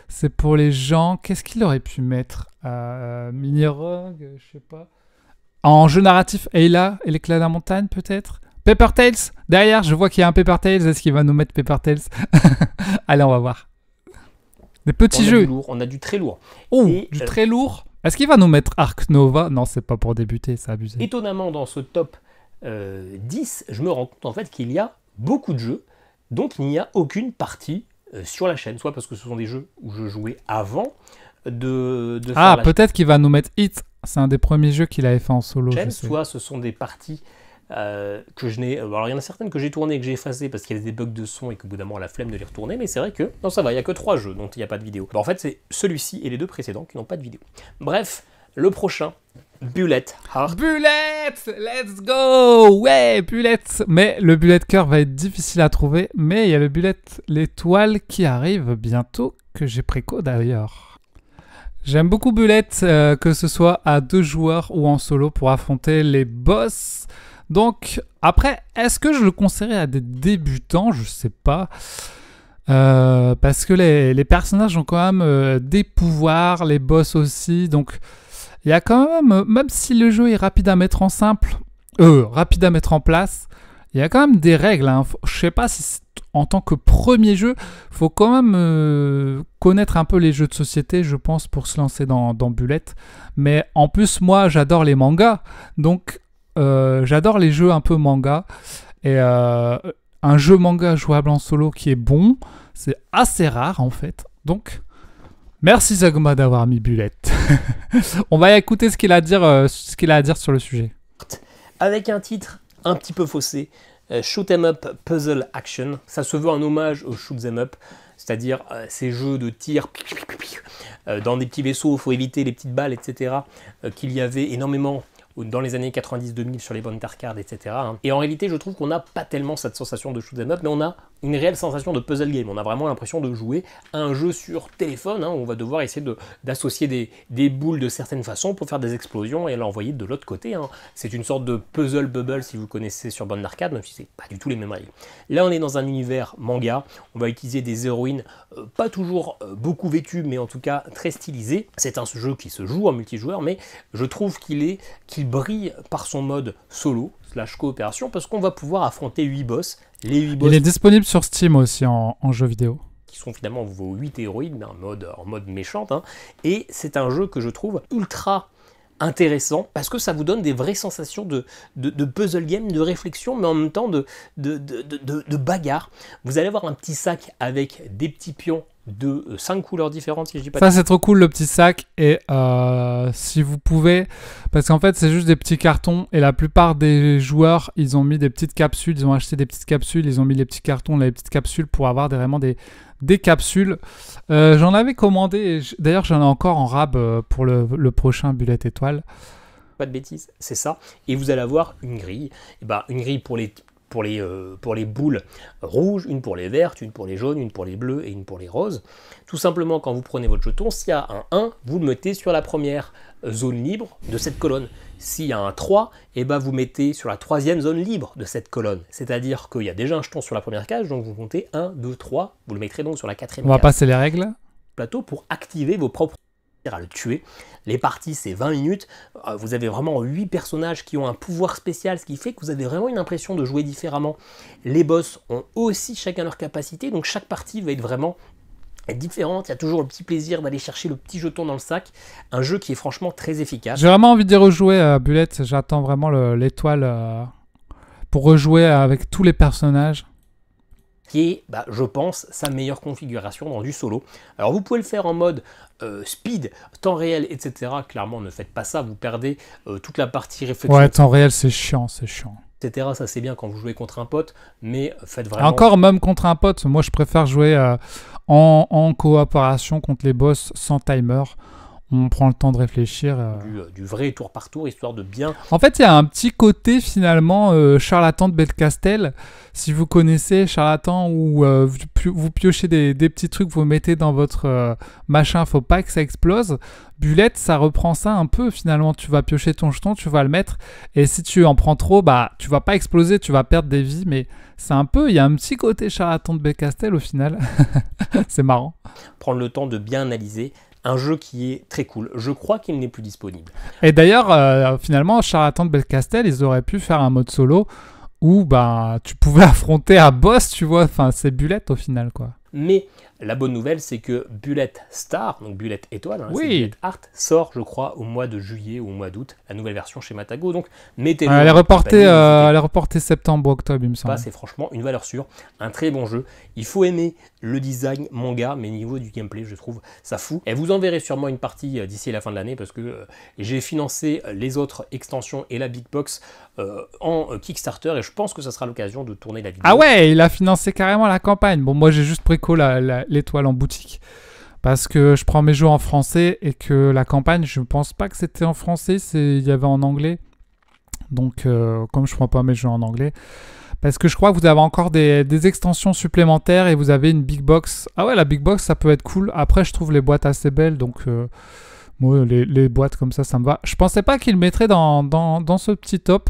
Speaker 1: c'est pour les gens. Qu'est-ce qu'il aurait pu mettre Mini-Rogue, je sais pas. En jeu narratif, Ayla et l'éclat de la montagne peut-être. Paper Tales, derrière, je vois qu'il y a un Paper Tales. Est-ce qu'il va nous mettre Paper Tales? Allez, on va voir. Des petits jeux.
Speaker 2: On a du très lourd.
Speaker 1: Oh, du très lourd. Est-ce qu'il va nous mettre Ark Nova? Non, c'est pas pour débuter, c'est abusé.
Speaker 2: Étonnamment, dans ce top 10, je me rends compte en fait qu'il y a beaucoup de jeux dont il n'y a aucune partie sur la chaîne, soit parce que ce sont des jeux où je jouais avant de faire
Speaker 1: Ah, peut-être qu'il va nous mettre Hit. C'est un des premiers jeux qu'il avait fait en solo.
Speaker 2: chaîne, soit ce sont des parties que je n'ai... Alors il y en a certaines que j'ai tournées et que j'ai effacées parce qu'il y avait des bugs de son et qu'au bout d'un moment la flemme de les retourner, mais c'est vrai que... Non, ça va, il n'y a que 3 jeux dont il n'y a pas de vidéo. En fait, c'est celui-ci et les 2 précédents qui n'ont pas de vidéo. Bref, le prochain, Bullet Heart.
Speaker 1: Bullet, let's go. Ouais, Bullet. Mais le Bullet cœur va être difficile à trouver. Mais il y a le Bullet l'étoile qui arrive bientôt, que j'ai préco d'ailleurs. J'aime beaucoup Bullet, que ce soit à 2 joueurs ou en solo pour affronter les boss. Donc, après, est-ce que je le conseillerais à des débutants? Je sais pas. Parce que les personnages ont quand même des pouvoirs, les boss aussi. Donc, il y a quand même si le jeu est rapide à mettre en rapide à mettre en place, il y a quand même des règles. Hein. Je sais pas si en tant que premier jeu, faut quand même connaître un peu les jeux de société, je pense, pour se lancer dans Bullet. Mais en plus, moi, j'adore les mangas. Donc, j'adore les jeux un peu manga. Et un jeu manga jouable en solo qui est bon, c'est assez rare en fait. Donc, merci Zagoma d'avoir mis Bullet. On va écouter ce qu'il a à dire sur le sujet.
Speaker 2: Avec un titre un petit peu faussé, Shoot 'em Up Puzzle Action. Ça se veut un hommage au Shoot 'em Up, c'est-à-dire ces jeux de tir dans des petits vaisseaux, il faut éviter les petites balles, etc. Qu'il y avait énormément dans les années 90-2000 sur les bandes d'arcade, etc. Et en réalité, je trouve qu'on n'a pas tellement cette sensation de shoot 'em up, mais on a une réelle sensation de puzzle game. On a vraiment l'impression de jouer à un jeu sur téléphone, où on va devoir essayer d'associer des boules de certaines façons pour faire des explosions et l'envoyer de l'autre côté. C'est une sorte de puzzle bubble, si vous connaissez sur bande d'arcade, même si c'est pas du tout les mêmes règles. Là, on est dans un univers manga. On va utiliser des héroïnes pas toujours beaucoup vêtues, mais en tout cas très stylisées. C'est un jeu qui se joue en multijoueur, mais je trouve qu'il brille par son mode solo / coopération, parce qu'on va pouvoir affronter 8 boss. Les 8 boss.
Speaker 1: Il est disponible sur Steam aussi en jeu vidéo.
Speaker 2: Qui sont finalement vos 8 héroïnes, mais en mode méchante. Et c'est un jeu que je trouve ultra intéressant, parce que ça vous donne des vraies sensations de puzzle game, de réflexion, mais en même temps de bagarre. Vous allez avoir un petit sac avec des petits pions de 5 couleurs différentes, si je dis pas.
Speaker 1: Ça, c'est trop cool, le petit sac. Et si vous pouvez, parce qu'en fait, c'est juste des petits cartons. Et la plupart des joueurs, ils ont mis des petites capsules. Ils ont acheté des petites capsules. Ils ont mis les petits cartons, les petites capsules pour avoir vraiment des capsules. J'en avais commandé. D'ailleurs, j'en ai encore en rab pour le prochain Bullet étoile.
Speaker 2: Pas de bêtises, c'est ça. Et vous allez avoir une grille. Et une grille pour les boules rouges, une pour les vertes, une pour les jaunes, une pour les bleus et une pour les roses. Tout simplement, quand vous prenez votre jeton, s'il y a un 1, vous le mettez sur la première zone libre de cette colonne. S'il y a un 3, vous mettez sur la 3e zone libre de cette colonne. C'est-à-dire qu'il y a déjà un jeton sur la première case, donc vous comptez 1, 2, 3, vous le mettrez donc sur la 4e case.
Speaker 1: On va passer les règles.
Speaker 2: Plateau pour activer vos propres à le tuer. Les parties, c'est 20 minutes. Vous avez vraiment 8 personnages qui ont un pouvoir spécial, ce qui fait que vous avez vraiment une impression de jouer différemment. Les boss ont aussi chacun leur capacité, donc chaque partie va être vraiment différente. Il y a toujours le petit plaisir d'aller chercher le petit jeton dans le sac. Un jeu qui est franchement très efficace.
Speaker 1: J'ai vraiment envie d'y rejouer à Bullet. J'attends vraiment l'étoile pour rejouer avec tous les personnages.
Speaker 2: Qui est, je pense, sa meilleure configuration dans du solo. Alors vous pouvez le faire en mode speed, temps réel, etc. Clairement, ne faites pas ça, vous perdez toute la partie réflexion.
Speaker 1: Ouais, temps réel, c'est chiant, c'est chiant.
Speaker 2: Etc. Ça c'est bien quand vous jouez contre un pote, mais faites vraiment...
Speaker 1: Encore même contre un pote, moi je préfère jouer en coopération contre les boss sans timer. On prend le temps de réfléchir.
Speaker 2: Du vrai tour par tour, histoire de bien...
Speaker 1: En fait, il y a un petit côté, finalement, charlatan de Belcastel. Si vous connaissez charlatan, où vous piochez des petits trucs, vous mettez dans votre machin, faut pas que ça explose. Bullet, ça reprend ça un peu, finalement. Tu vas piocher ton jeton, tu vas le mettre. Et si tu en prends trop, tu vas pas exploser, tu vas perdre des vies. Mais c'est un peu... Il y a un petit côté charlatan de Belcastel, au final. C'est marrant.
Speaker 2: Prendre le temps de bien analyser. Un jeu qui est très cool. Je crois qu'il n'est plus disponible.
Speaker 1: Et d'ailleurs, finalement, charlatan de Belcastel, ils auraient pu faire un mode solo où tu pouvais affronter un boss, tu vois. Enfin, c'est Bullet au final, quoi.
Speaker 2: Mais La bonne nouvelle, c'est que Bullet Star, donc Bullet Étoile, hein,
Speaker 1: Oui.
Speaker 2: c'est Bullet Art, sort, je crois, au mois de juillet ou au mois d'août, la nouvelle version chez Matago. Donc, mettez-le.
Speaker 1: Elle est reportée septembre ou octobre, il me semble.
Speaker 2: C'est franchement une valeur sûre, un très bon jeu. Il faut aimer le design manga, mais niveau du gameplay, je trouve ça fou. Et vous en verrez sûrement une partie d'ici la fin de l'année, parce que j'ai financé les autres extensions et la Big Box en Kickstarter, et je pense que ça sera l'occasion de tourner la vidéo.
Speaker 1: Ah ouais, il a financé carrément la campagne. Bon, moi j'ai juste préco l'étoile en boutique. Parce que je prends mes jeux en français et que la campagne, je ne pense pas que c'était en français, il y avait en anglais. Donc, comme je ne prends pas mes jeux en anglais. Parce que je crois que vous avez encore des extensions supplémentaires et vous avez une big box. Ah ouais, la big box, ça peut être cool. Après, je trouve les boîtes assez belles. Donc, moi, les boîtes comme ça me va. Je pensais pas qu'ils le mettraient dans ce petit top.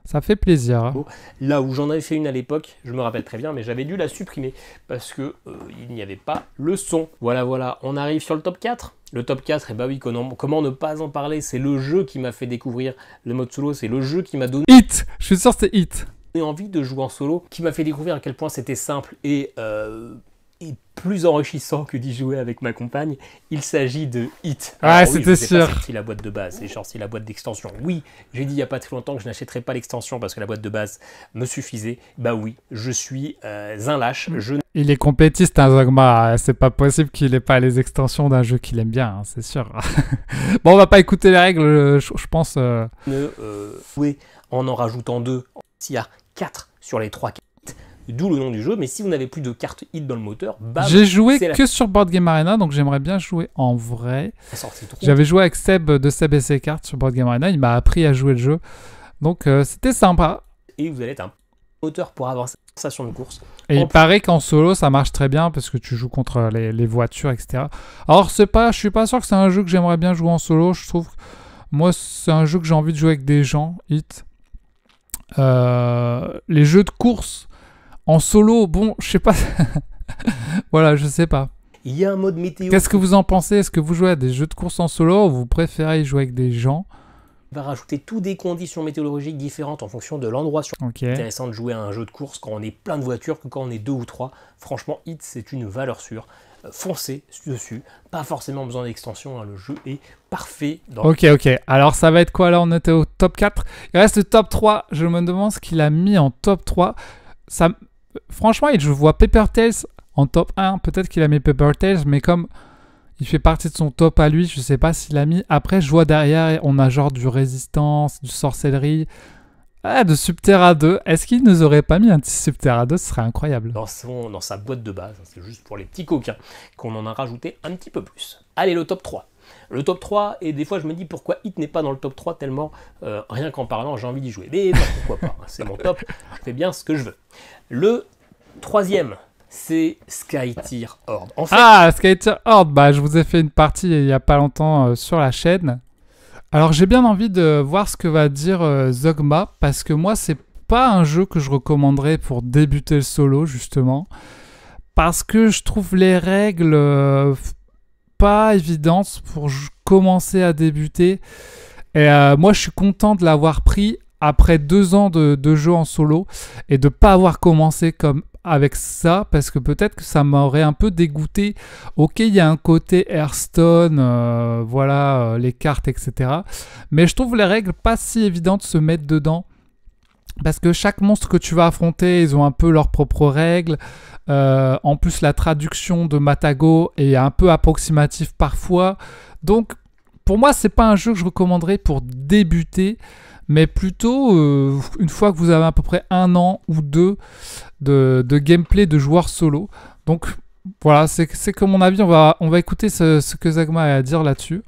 Speaker 1: Ça fait plaisir. Hein.
Speaker 2: Là où j'en avais fait une à l'époque, je me rappelle très bien, mais j'avais dû la supprimer parce que il n'y avait pas le son. Voilà, on arrive sur le top 4. Le top 4, et bah oui, comment ne pas en parler? C'est le jeu qui m'a fait découvrir le mode solo, c'est le jeu qui m'a donné
Speaker 1: Hit. Je suis sûr que c'est Hit.
Speaker 2: Envie de jouer en solo, qui m'a fait découvrir à quel point c'était simple et plus enrichissant que d'y jouer avec ma compagne. Il s'agit de Hit.
Speaker 1: Ah, c'était sûr.
Speaker 2: J'ai sorti la boîte de base, j'ai sorti la boîte d'extension. Oui, j'ai dit il n'y a pas très longtemps que je n'achèterais pas l'extension parce que la boîte de base me suffisait. Bah oui, je suis un lâche.
Speaker 1: Il est complétiste, hein, Zogma. C'est pas possible qu'il ait pas les extensions d'un jeu qu'il aime bien, hein, c'est sûr. Bon, on va pas écouter les règles, je pense.
Speaker 2: Jouer en rajoutant 2, s'il y a 4 sur les 3 cartes. D'où le nom du jeu, mais si vous n'avez plus de cartes hit dans le moteur, bam,
Speaker 1: j'ai joué que sur Board Game Arena, donc j'aimerais bien jouer en vrai. J'avais joué avec Seb de Seb et ses cartes sur Board Game Arena, il m'a appris à jouer le jeu, donc c'était sympa.
Speaker 2: Et vous allez être un moteur pour avancer la sensation de course.
Speaker 1: Et il paraît qu'en solo ça marche très bien parce que tu joues contre les voitures, etc. Alors je suis pas sûr que c'est un jeu que j'aimerais bien jouer en solo, je trouve. Moi c'est un jeu que j'ai envie de jouer avec des gens, Hit. Les jeux de course en solo, bon, je sais pas. Voilà, je sais pas.
Speaker 2: Il y a un mode météo.
Speaker 1: Qu'est-ce que vous en pensez? Est-ce que vous jouez à des jeux de course en solo ou vous préférez jouer avec des gens?
Speaker 2: On va rajouter toutes des conditions météorologiques différentes en fonction de l'endroit.
Speaker 1: Okay.
Speaker 2: C'est intéressant de jouer à un jeu de course quand on est plein de voitures que quand on est 2 ou 3. Franchement, Hit, c'est une valeur sûre. Foncez dessus. Pas forcément besoin d'extension. Hein. Le jeu est parfait.
Speaker 1: Ok. Alors, ça va être quoi là? On était au top 4. Il reste le top 3. Je me demande ce qu'il a mis en top 3. Franchement, je vois Paper Tales en top 1. Peut-être qu'il a mis Paper Tales, mais comme il fait partie de son top à lui, je sais pas s'il a mis. Après, je vois derrière, on a genre du Résistance, du Sorcellerie, de Subterra 2. Est-ce qu'il nous aurait pas mis un petit Subterra 2? Ce serait incroyable.
Speaker 2: Dans sa boîte de base, c'est juste pour les petits coquins qu'on en a rajouté un petit peu plus. Allez, le top 3. Le top 3, et des fois je me dis pourquoi Hit n'est pas dans le top 3 tellement, rien qu'en parlant, j'ai envie d'y jouer. Mais non, pourquoi pas, c'est mon top, je fais bien ce que je veux. Le troisième, c'est Skytier Horde. En fait,
Speaker 1: Skytier Horde, je vous ai fait une partie il n'y a pas longtemps sur la chaîne. Alors j'ai bien envie de voir ce que va dire Zogma, parce que moi c'est pas un jeu que je recommanderais pour débuter le solo, justement. Parce que je trouve les règles... pas évidente pour commencer à débuter. Et moi, je suis content de l'avoir pris après 2 ans de jeu en solo et de pas avoir commencé comme avec ça parce que peut-être que ça m'aurait un peu dégoûté. Ok, il y a un côté Hearthstone, voilà, les cartes, etc. Mais je trouve les règles pas si évidentes de se mettre dedans. Parce que chaque monstre que tu vas affronter, ils ont un peu leurs propres règles. En plus, la traduction de Matago est un peu approximative parfois. Donc, pour moi, c'est pas un jeu que je recommanderais pour débuter, mais plutôt une fois que vous avez à peu près 1 an ou 2 de gameplay de joueur solo. Donc, voilà, c'est que mon avis, on va écouter ce que Zogma a à dire là-dessus.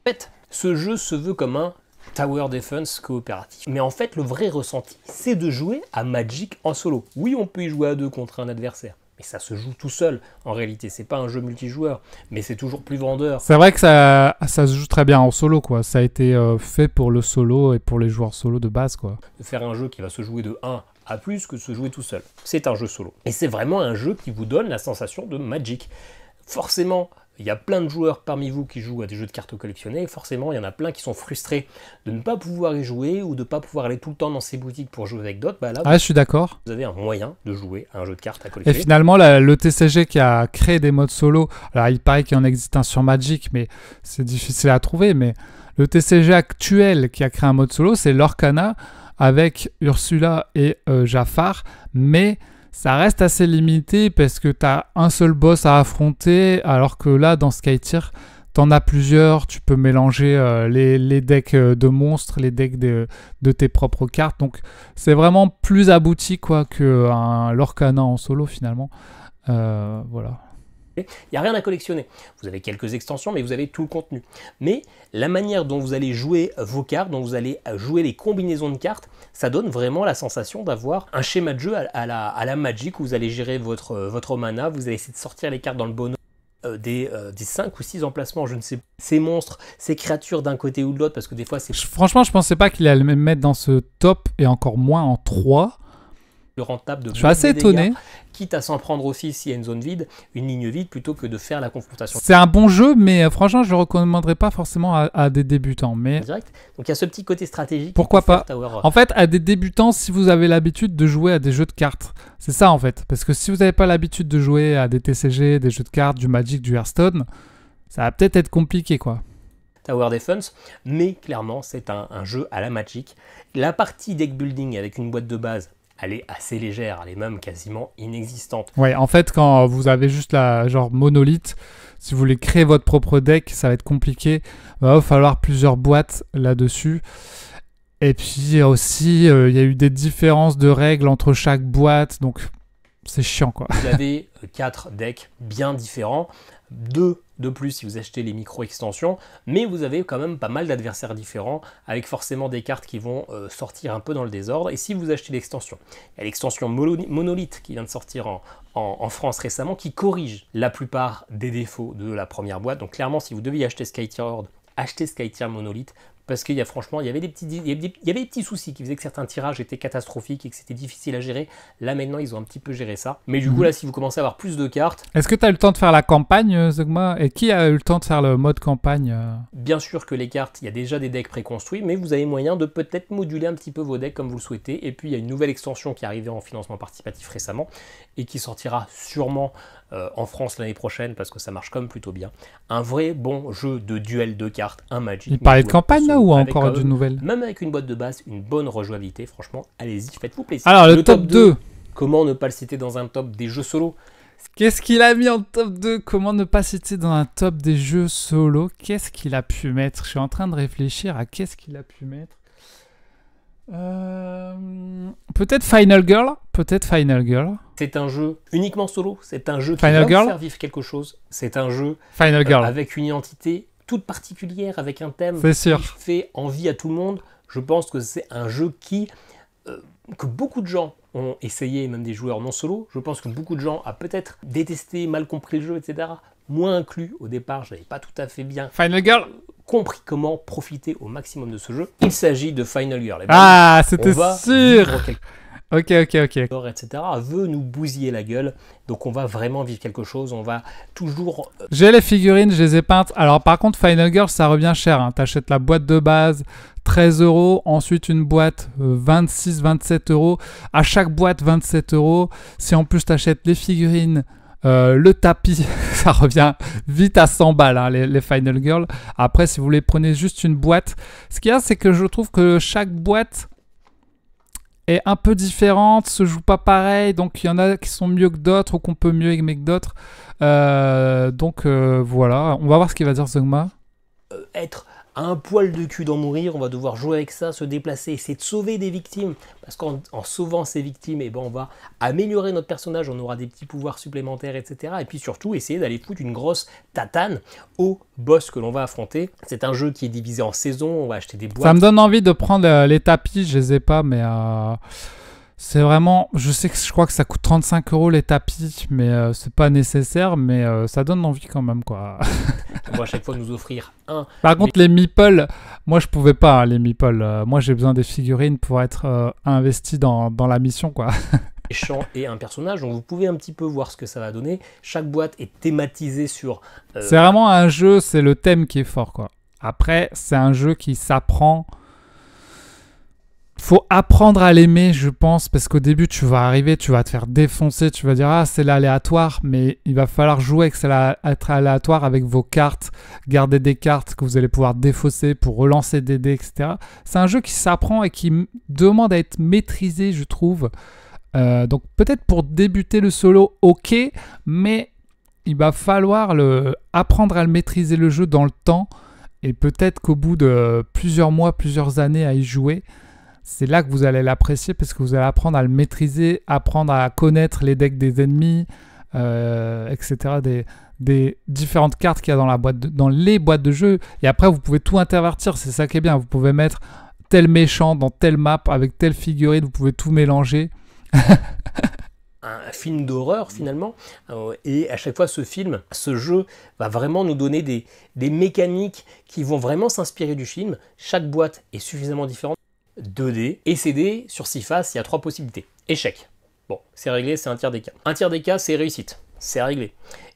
Speaker 2: En fait, ce jeu se veut comme un Tower Defense coopératif. Mais en fait, le vrai ressenti, c'est de jouer à Magic en solo. Oui, on peut y jouer à 2 contre un adversaire, mais ça se joue tout seul. En réalité, c'est pas un jeu multijoueur, mais c'est toujours plus vendeur.
Speaker 1: C'est vrai que ça se joue très bien en solo, quoi. Ça a été fait pour le solo et pour les joueurs solo de base, quoi.
Speaker 2: De faire un jeu qui va se jouer de 1 à plus que de se jouer tout seul. C'est un jeu solo. Et c'est vraiment un jeu qui vous donne la sensation de Magic. Forcément, Il y a plein de joueurs parmi vous qui jouent à des jeux de cartes collectionnés. Forcément, il y en a plein qui sont frustrés de ne pas pouvoir y jouer ou de ne pas pouvoir aller tout le temps dans ces boutiques pour jouer avec d'autres. Bah là,
Speaker 1: Ah, je suis d'accord.
Speaker 2: vous avez un moyen de jouer à un jeu de cartes à
Speaker 1: Et
Speaker 2: collectionner.
Speaker 1: finalement, le TCG qui a créé des modes solo, alors il paraît qu'il en existe un sur Magic, mais c'est difficile à trouver, mais le TCG actuel qui a créé un mode solo, c'est Lorcana avec Ursula et Jafar, mais ça reste assez limité parce que tu as un seul boss à affronter, alors que là, dans Skytier, t'en as plusieurs, tu peux mélanger les decks de monstres, les decks de tes propres cartes, donc c'est vraiment plus abouti quoi qu'un Lorcana en solo finalement. Voilà.
Speaker 2: Il n'y a rien à collectionner. Vous avez quelques extensions, mais vous avez tout le contenu. Mais la manière dont vous allez jouer vos cartes, dont vous allez jouer les combinaisons de cartes, ça donne vraiment la sensation d'avoir un schéma de jeu à la Magic, où vous allez gérer votre mana, vous allez essayer de sortir les cartes dans le bon ordre, des 5 ou 6 emplacements, je ne sais pas, ces monstres, ces créatures d'un côté ou de l'autre, parce que des fois c'est
Speaker 1: Franchement, je pensais pas qu'il allait me mettre dans ce top, et encore moins en 3.
Speaker 2: plus rentable de
Speaker 1: Je suis assez étonné.
Speaker 2: Quitte à s'en prendre aussi s'il y a une zone vide, une ligne vide, plutôt que de faire la confrontation
Speaker 1: C'est un bon jeu, mais franchement, je le recommanderais pas forcément à des débutants. Mais
Speaker 2: direct. Donc il y a ce petit côté stratégique.
Speaker 1: pourquoi
Speaker 2: qui peut
Speaker 1: pas
Speaker 2: faire Tower.
Speaker 1: En fait, à des débutants, si vous avez l'habitude de jouer à des jeux de cartes, c'est ça en fait. Parce que si vous n'avez pas l'habitude de jouer à des TCG, des jeux de cartes, du Magic, du Hearthstone, ça va peut-être être compliqué quoi.
Speaker 2: Tower Defense, mais clairement c'est un jeu à la Magic. La partie deck building avec une boîte de base, elle est assez légère, elle est même quasiment inexistante.
Speaker 1: Ouais, en fait, quand vous avez juste la genre monolithe, si vous voulez créer votre propre deck, ça va être compliqué. Il va falloir plusieurs boîtes là-dessus. Et puis aussi, il y a eu des différences de règles entre chaque boîte, donc c'est chiant quoi.
Speaker 2: Vous avez 4 decks bien différents, 2 de plus si vous achetez les micro-extensions, mais vous avez quand même pas mal d'adversaires différents, avec forcément des cartes qui vont sortir un peu dans le désordre. Et si vous achetez l'extension, il y a l'extension Monolith qui vient de sortir en France récemment, qui corrige la plupart des défauts de la première boîte. Donc clairement, si vous deviez acheter Skytier Horde, achetez Skytier Monolith, parce qu'il y a franchement, il y avait des petits soucis qui faisaient que certains tirages étaient catastrophiques et que c'était difficile à gérer. Là maintenant, ils ont un petit peu géré ça. Mais du coup là, si vous commencez à avoir plus de cartes...
Speaker 1: Est-ce que tu as eu le temps de faire la campagne, Zogma? Et qui a eu le temps de faire le mode campagne
Speaker 2: Bien sûr que les cartes, il y a déjà des decks préconstruits, mais vous avez moyen de peut-être moduler un petit peu vos decks comme vous le souhaitez. Et puis il y a une nouvelle extension qui est arrivée en financement participatif récemment et qui sortira sûrement en France l'année prochaine parce que ça marche quand même plutôt bien. Un vrai bon jeu de duel de cartes, un Magic.
Speaker 1: Il parlait de campagne là ou encore d'une nouvelle?
Speaker 2: Même avec une boîte de base, une bonne rejouabilité, franchement, allez-y, faites-vous plaisir.
Speaker 1: Alors le top 2.
Speaker 2: Comment ne pas le citer dans un top des jeux solo?
Speaker 1: Qu'est-ce qu'il a mis en top 2? Comment ne pas citer dans un top des jeux solo? Qu'est-ce qu'il a pu mettre? Je suis en train de réfléchir à qu'est-ce qu'il a pu mettre. Peut-être Final Girl. Peut-être Final Girl.
Speaker 2: C'est un jeu uniquement solo. C'est un jeu qui
Speaker 1: Final
Speaker 2: va
Speaker 1: Girl.
Speaker 2: vous faire vivre quelque chose. C'est un jeu
Speaker 1: Final Girl.
Speaker 2: avec une identité toute particulière, avec un thème
Speaker 1: C'est sûr.
Speaker 2: qui fait envie à tout le monde. Je pense que c'est un jeu que beaucoup de gens ont essayé, même des joueurs non solo. Je pense que beaucoup de gens ont peut-être détesté, mal compris le jeu, etc. Moi inclus, au départ, je n'avais pas tout à fait bien
Speaker 1: Final Girl.
Speaker 2: compris comment profiter au maximum de ce jeu. Il s'agit de Final Girl.
Speaker 1: Ah, c'était sûr. Ok.
Speaker 2: Etc. veut nous bousiller la gueule. Donc on va vraiment vivre quelque chose. On va toujours...
Speaker 1: J'ai les figurines, je les ai peintes. Alors par contre, Final Girl, ça revient cher. Hein. T'achètes la boîte de base, 13 €. Ensuite, une boîte, 26-27 €. À chaque boîte, 27 €. Si en plus t'achètes les figurines, le tapis, ça revient vite à 100 balles, hein, les Final Girl. Après, si vous les prenez juste une boîte, ce qu'il y a, c'est que je trouve que chaque boîte est un peu différente, se joue pas pareil, donc il y en a qui sont mieux que d'autres ou qu'on peut mieux aimer que d'autres. Donc voilà, on va voir ce qu'il va dire Zogma.
Speaker 2: Être à un poil de cul d'en mourir, on va devoir jouer avec ça, se déplacer, essayer de sauver des victimes, parce qu'en sauvant ces victimes, eh ben, on va améliorer notre personnage, on aura des petits pouvoirs supplémentaires, etc. Et puis surtout, essayer d'aller foutre une grosse tatane au boss que l'on va affronter. C'est un jeu qui est divisé en saisons, on va acheter des boîtes.
Speaker 1: Ça me donne envie de prendre les tapis, je les ai pas, mais c'est vraiment... je crois que ça coûte 35 € les tapis, mais c'est pas nécessaire, mais ça donne envie quand même, quoi.
Speaker 2: On va à chaque fois nous offrir un.
Speaker 1: Par contre, les meeples, moi je pouvais pas, hein, les meeples. Moi j'ai besoin des figurines pour être investi dans la mission, quoi.
Speaker 2: méchant et un personnage. Donc vous pouvez un petit peu voir ce que ça va donner. Chaque boîte est thématisée sur...
Speaker 1: C'est vraiment un jeu, c'est le thème qui est fort, quoi. Après, c'est un jeu qui s'apprend. Faut apprendre à l'aimer, je pense, parce qu'au début, tu vas arriver, tu vas te faire défoncer, tu vas dire « Ah, c'est l'aléatoire », mais il va falloir jouer avec être aléatoire avec vos cartes, garder des cartes que vous allez pouvoir défausser pour relancer des dés, etc. C'est un jeu qui s'apprend et qui demande à être maîtrisé, je trouve. Donc peut-être pour débuter le solo, ok, mais il va falloir apprendre à le maîtriser le jeu dans le temps, et peut-être qu'au bout de plusieurs mois, plusieurs années à y jouer, c'est là que vous allez l'apprécier parce que vous allez apprendre à le maîtriser, apprendre à connaître les decks des ennemis, etc. Des différentes cartes qu'il y a dans les boîtes de jeu. Et après, vous pouvez tout intervertir, c'est ça qui est bien. Vous pouvez mettre tel méchant dans telle map avec telle figurine, vous pouvez tout mélanger.
Speaker 2: Un film d'horreur finalement, et à chaque fois ce jeu va vraiment nous donner des mécaniques qui vont vraiment s'inspirer du film. Chaque boîte est suffisamment différente. 2D, et ces dés sur 6 faces, il y a 3 possibilités. Échec, bon, c'est réglé, c'est un tiers des cas. Un tiers des cas, c'est réussite, c'est réglé.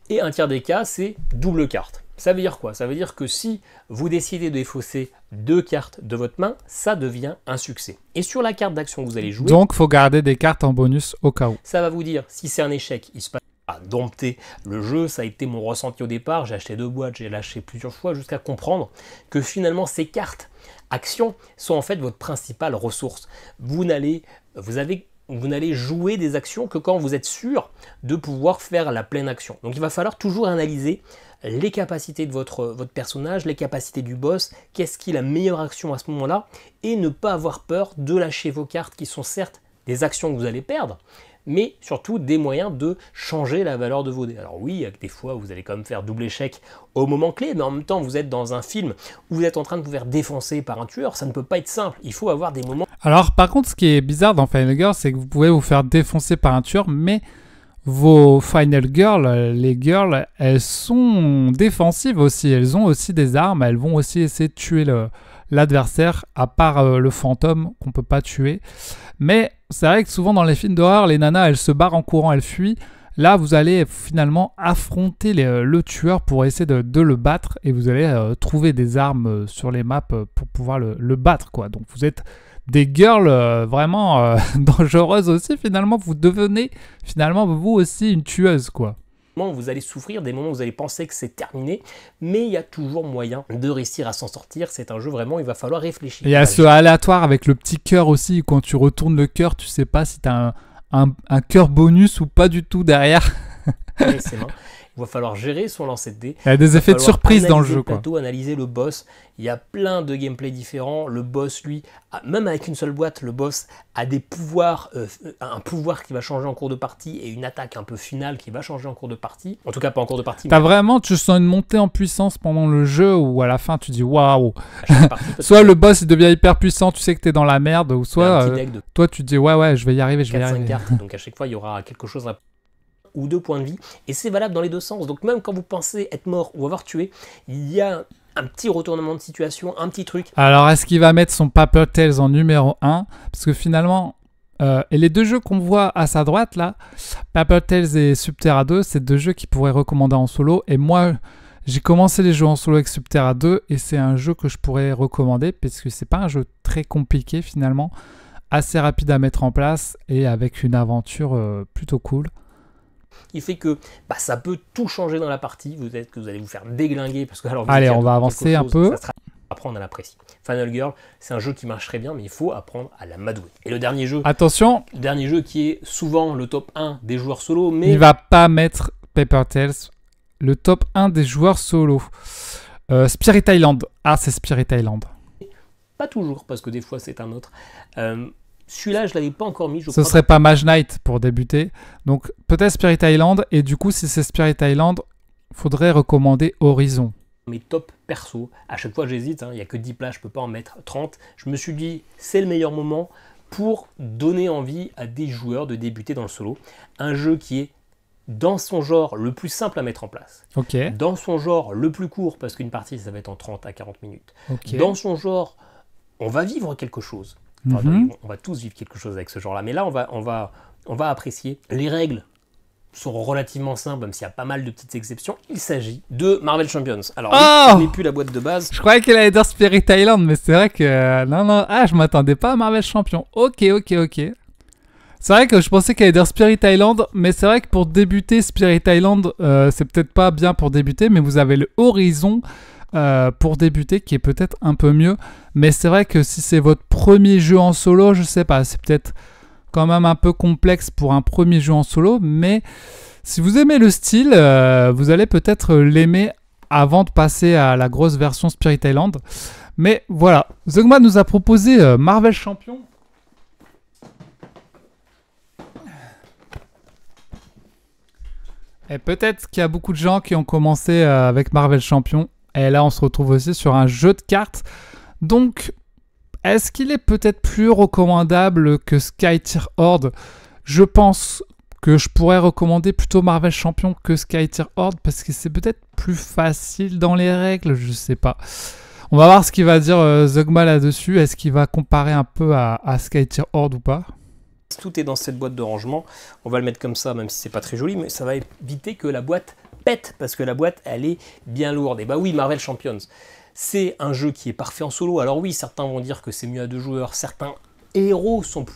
Speaker 2: Et un tiers des cas, c'est double carte. Ça veut dire quoi? Ça veut dire que si vous décidez de défausser 2 cartes de votre main, ça devient un succès. Et sur la carte d'action que vous allez jouer...
Speaker 1: Donc, il faut garder des cartes en bonus au cas où.
Speaker 2: Ça va vous dire, si c'est un échec, il se passe à dompter le jeu. Ça a été mon ressenti au départ. J'ai acheté 2 boîtes, j'ai lâché plusieurs fois jusqu'à comprendre que finalement, ces cartes actions sont en fait votre principale ressource. Vous n'allez jouer des actions que quand vous êtes sûr de pouvoir faire la pleine action. Donc il va falloir toujours analyser les capacités de votre personnage, les capacités du boss, qu'est-ce qui est la meilleure action à ce moment-là, et ne pas avoir peur de lâcher vos cartes qui sont certes des actions que vous allez perdre, mais surtout des moyens de changer la valeur de vos dés. Alors oui, des fois vous allez quand même faire double échec au moment clé, mais en même temps vous êtes dans un film où vous êtes en train de vous faire défoncer par un tueur, ça ne peut pas être simple, il faut avoir des moments...
Speaker 1: Alors par contre, ce qui est bizarre dans Final Girl, c'est que vous pouvez vous faire défoncer par un tueur, mais vos Final Girl, les girls, elles sont défensives aussi, elles ont aussi des armes, elles vont aussi essayer de tuer l'adversaire, à part le fantôme qu'on peut pas tuer. Mais c'est vrai que souvent dans les films d'horreur, les nanas, elles se barrent en courant, elles fuient. Là, vous allez finalement affronter le tueur pour essayer de le battre, et vous allez trouver des armes sur les maps pour pouvoir le battre, quoi. Donc vous êtes des girls vraiment dangereuses aussi. Finalement, vous devenez finalement vous aussi une tueuse, quoi.
Speaker 2: Vous allez souffrir, des moments où vous allez penser que c'est terminé, mais il y a toujours moyen de réussir à s'en sortir. C'est un jeu vraiment, il va falloir réfléchir.
Speaker 1: Et il y a ce aléatoire avec le petit cœur aussi. Quand tu retournes le cœur, tu sais pas si tu as un cœur bonus ou pas du tout derrière.
Speaker 2: Oui, c'est marrant. Il va falloir gérer son lancer de dés.
Speaker 1: Il y a des effets de surprise dans le jeu, quoi.
Speaker 2: Analyser le boss. Il y a plein de gameplay différents. Le boss, lui, même avec une seule boîte, le boss a des pouvoirs, un pouvoir qui va changer en cours de partie et une attaque un peu finale qui va changer en cours de partie. En tout cas, pas en cours de partie.
Speaker 1: Tu sens une montée en puissance pendant le jeu ou à la fin, tu dis waouh. Soit le boss il devient hyper puissant, tu sais que t'es dans la merde, ou soit toi tu dis ouais, je vais y arriver, je vais y arriver.
Speaker 2: 4-5 cartes, donc à chaque fois il y aura quelque chose ou 2 points de vie, et c'est valable dans les deux sens. Donc même quand vous pensez être mort ou avoir tué, il y a un petit retournement de situation, un petit truc.
Speaker 1: Alors est-ce qu'il va mettre son Paper Tales en numéro 1? Parce que finalement, et les 2 jeux qu'on voit à sa droite là, Paper Tales et Subterra 2, c'est 2 jeux qu'il pourrait recommander en solo, et moi j'ai commencé les jeux en solo avec Subterra 2, et c'est un jeu que je pourrais recommander, parce que c'est pas un jeu très compliqué finalement, assez rapide à mettre en place, et avec une aventure plutôt cool.
Speaker 2: Qui fait que ça peut tout changer dans la partie. Peut-être que vous allez vous faire déglinguer parce que
Speaker 1: allez, on va avancer un peu.
Speaker 2: Ça sera apprendre à l'apprécier. Final Girl, c'est un jeu qui marcherait bien, mais il faut apprendre à l'amadouer. Et le dernier jeu,
Speaker 1: attention,
Speaker 2: le dernier jeu qui est souvent le top 1 des joueurs solo, mais
Speaker 1: il va pas mettre Paper Tales le top 1 des joueurs solo. Spirit Island. Ah, c'est Spirit Island.
Speaker 2: Pas toujours, parce que des fois c'est un autre. Celui-là, je ne l'avais pas encore mis.
Speaker 1: Ce serait pas Mage Knight pour débuter. Donc, peut-être Spirit Island. Et du coup, si c'est Spirit Island, faudrait recommander Horizon.
Speaker 2: Mes top perso, à chaque fois j'hésite. Il n'y a que 10 places, je ne peux pas en mettre 30. Je me suis dit, c'est le meilleur moment pour donner envie à des joueurs de débuter dans le solo. Un jeu qui est dans son genre le plus simple à mettre en place.
Speaker 1: Okay.
Speaker 2: Dans son genre le plus court, parce qu'une partie, ça va être en 30 à 40 minutes.
Speaker 1: Okay.
Speaker 2: Dans son genre, on va vivre quelque chose. Enfin, on va tous vivre quelque chose avec ce genre-là. Mais là, on va on va apprécier. Les règles sont relativement simples, même s'il y a pas mal de petites exceptions. Il s'agit de Marvel Champions. Alors, ce n'est plus la boîte de base.
Speaker 1: Je croyais qu'elle allait dire Spirit Island, mais c'est vrai que... non. Ah, je m'attendais pas à Marvel Champion. Ok. C'est vrai que je pensais qu'elle allait dire Spirit Island, mais c'est vrai que pour débuter, Spirit Island, c'est peut-être pas bien pour débuter, mais vous avez le Horizon pour débuter, qui est peut-être un peu mieux. Mais c'est vrai que si c'est votre premier jeu en solo, je sais pas, c'est peut-être quand même un peu complexe pour un premier jeu en solo, mais si vous aimez le style, vous allez peut-être l'aimer avant de passer à la grosse version Spirit Island. Mais voilà, Zogma nous a proposé Marvel Champion. Et peut-être qu'il y a beaucoup de gens qui ont commencé avec Marvel Champion. Et là, on se retrouve aussi sur un jeu de cartes. Donc, est-ce qu'il est peut-être plus recommandable que Skytier Horde? Je pense que je pourrais recommander plutôt Marvel Champion que Skytier Horde parce que c'est peut-être plus facile dans les règles, je sais pas. On va voir ce qu'il va dire Zogma là-dessus. Est-ce qu'il va comparer un peu à Skytier Horde ou pas?
Speaker 2: Tout est dans cette boîte de rangement. On va le mettre comme ça, même si c'est pas très joli, mais ça va éviter que la boîte pète parce que la boîte, elle est bien lourde. Et bah oui, Marvel Champions. C'est un jeu qui est parfait en solo. Alors oui, certains vont dire que c'est mieux à 2 joueurs. Certains héros sont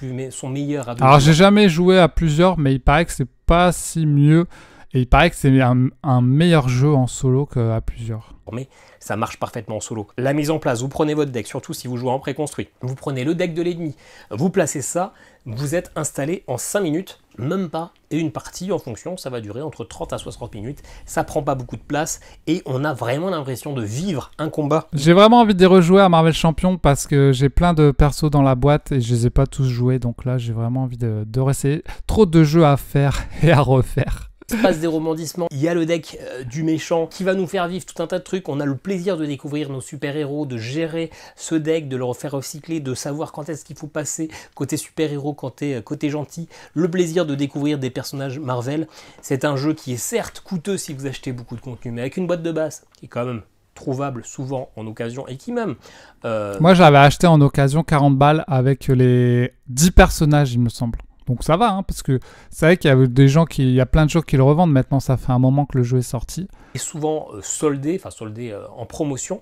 Speaker 2: meilleurs à 2 joueurs.
Speaker 1: Alors j'ai jamais joué à plusieurs, mais il paraît que c'est pas si mieux. Et il paraît que c'est un meilleur jeu en solo qu'à plusieurs.
Speaker 2: Mais ça marche parfaitement en solo. La mise en place, vous prenez votre deck, surtout si vous jouez en préconstruit. Vous prenez le deck de l'ennemi, vous placez ça, vous êtes installé en 5 minutes, même pas. Et une partie, en fonction, ça va durer entre 30 à 60 minutes. Ça prend pas beaucoup de place et on a vraiment l'impression de vivre un combat.
Speaker 1: J'ai vraiment envie de rejouer à Marvel Champion parce que j'ai plein de persos dans la boîte et je les ai pas tous joués. Donc là, j'ai vraiment envie de réessayer. Trop de jeux à faire et à refaire.
Speaker 2: Il se passe des rebondissements, il y a le deck du méchant qui va nous faire vivre tout un tas de trucs, on a le plaisir de découvrir nos super-héros, de gérer ce deck, de le refaire recycler, de savoir quand est-ce qu'il faut passer côté super-héros, côté gentil, le plaisir de découvrir des personnages Marvel. C'est un jeu qui est certes coûteux si vous achetez beaucoup de contenu, mais avec une boîte de base qui est quand même trouvable souvent en occasion et qui même...
Speaker 1: Moi j'avais acheté en occasion 40 balles avec les 10 personnages il me semble. Donc ça va, hein, parce que c'est vrai qu'il y a des gens il y a plein de gens qui le revendent maintenant, ça fait un moment que le jeu est sorti.
Speaker 2: Et souvent soldé en promotion.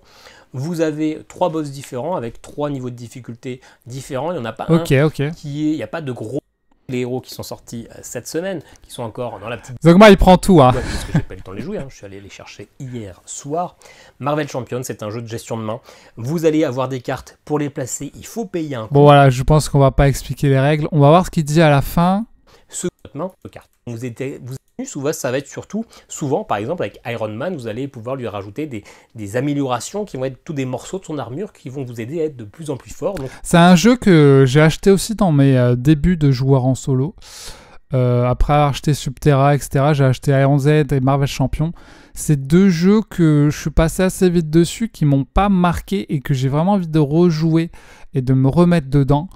Speaker 2: Vous avez 3 boss différents avec 3 niveaux de difficulté différents. Il n'y en a pas un il n'y a pas de gros les héros qui sont sortis cette semaine, qui sont encore dans la petite...
Speaker 1: Zogma il prend tout, hein.
Speaker 2: Ouais, parce que j'ai pas eu le temps de les jouer, hein. Je suis allé les chercher hier soir. Marvel Champions, c'est un jeu de gestion de main. Vous allez avoir des cartes pour les placer, il faut payer un coût.
Speaker 1: Bon voilà, je pense qu'on va pas expliquer les règles. On va voir ce qu'il dit à la fin.
Speaker 2: Ce main de cartes. Souvent, ça va être surtout, souvent, par exemple, avec Iron Man, vous allez pouvoir lui rajouter des améliorations qui vont être tous des morceaux de son armure qui vont vous aider à être de plus en plus fort.
Speaker 1: C'est un jeu que j'ai acheté aussi dans mes débuts de joueur en solo. Après avoir acheté Subterra, etc., j'ai acheté Iron Z et Marvel Champion. C'est 2 jeux que je suis passé assez vite dessus, qui m'ont pas marqué et que j'ai vraiment envie de rejouer et de me remettre dedans.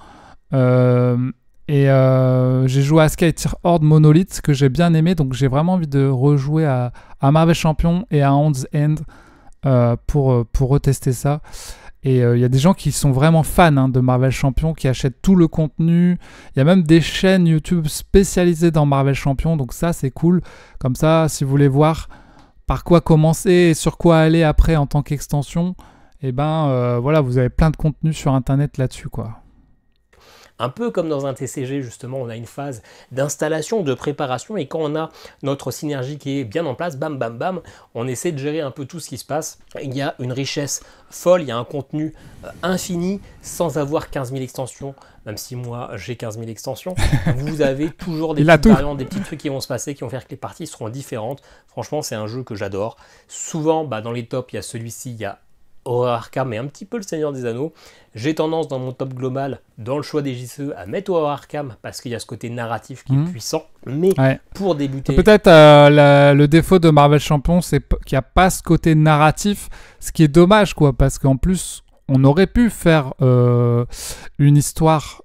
Speaker 1: J'ai joué à Skytier Horde Monolith que j'ai bien aimé, donc j'ai vraiment envie de rejouer à Marvel Champion et à Hand's End pour retester ça. Et il y a des gens qui sont vraiment fans de Marvel Champion, qui achètent tout le contenu. Il y a même des chaînes YouTube spécialisées dans Marvel Champion, donc ça c'est cool. Comme ça, si vous voulez voir par quoi commencer et sur quoi aller après en tant qu'extension, et voilà, vous avez plein de contenu sur internet là-dessus, quoi.
Speaker 2: Un peu comme dans un TCG, justement, on a une phase d'installation, de préparation, et quand on a notre synergie qui est bien en place, bam, bam, bam, on essaie de gérer un peu tout ce qui se passe. Il y a une richesse folle, il y a un contenu infini, sans avoir 15 000 extensions, même si moi j'ai 15 000 extensions. Vous avez toujours des petites variantes, des petits trucs qui vont se passer, qui vont faire que les parties seront différentes. Franchement, c'est un jeu que j'adore. Souvent, dans les tops, il y a celui-ci, il y a Horror Arkham et un petit peu le Seigneur des Anneaux. J'ai tendance dans mon top global, dans le choix des JCE, à mettre Horror Arkham parce qu'il y a ce côté narratif qui est puissant. Mais pour débuter...
Speaker 1: Peut-être le défaut de Marvel Champion, c'est qu'il n'y a pas ce côté narratif, ce qui est dommage, quoi, parce qu'en plus, on aurait pu faire une histoire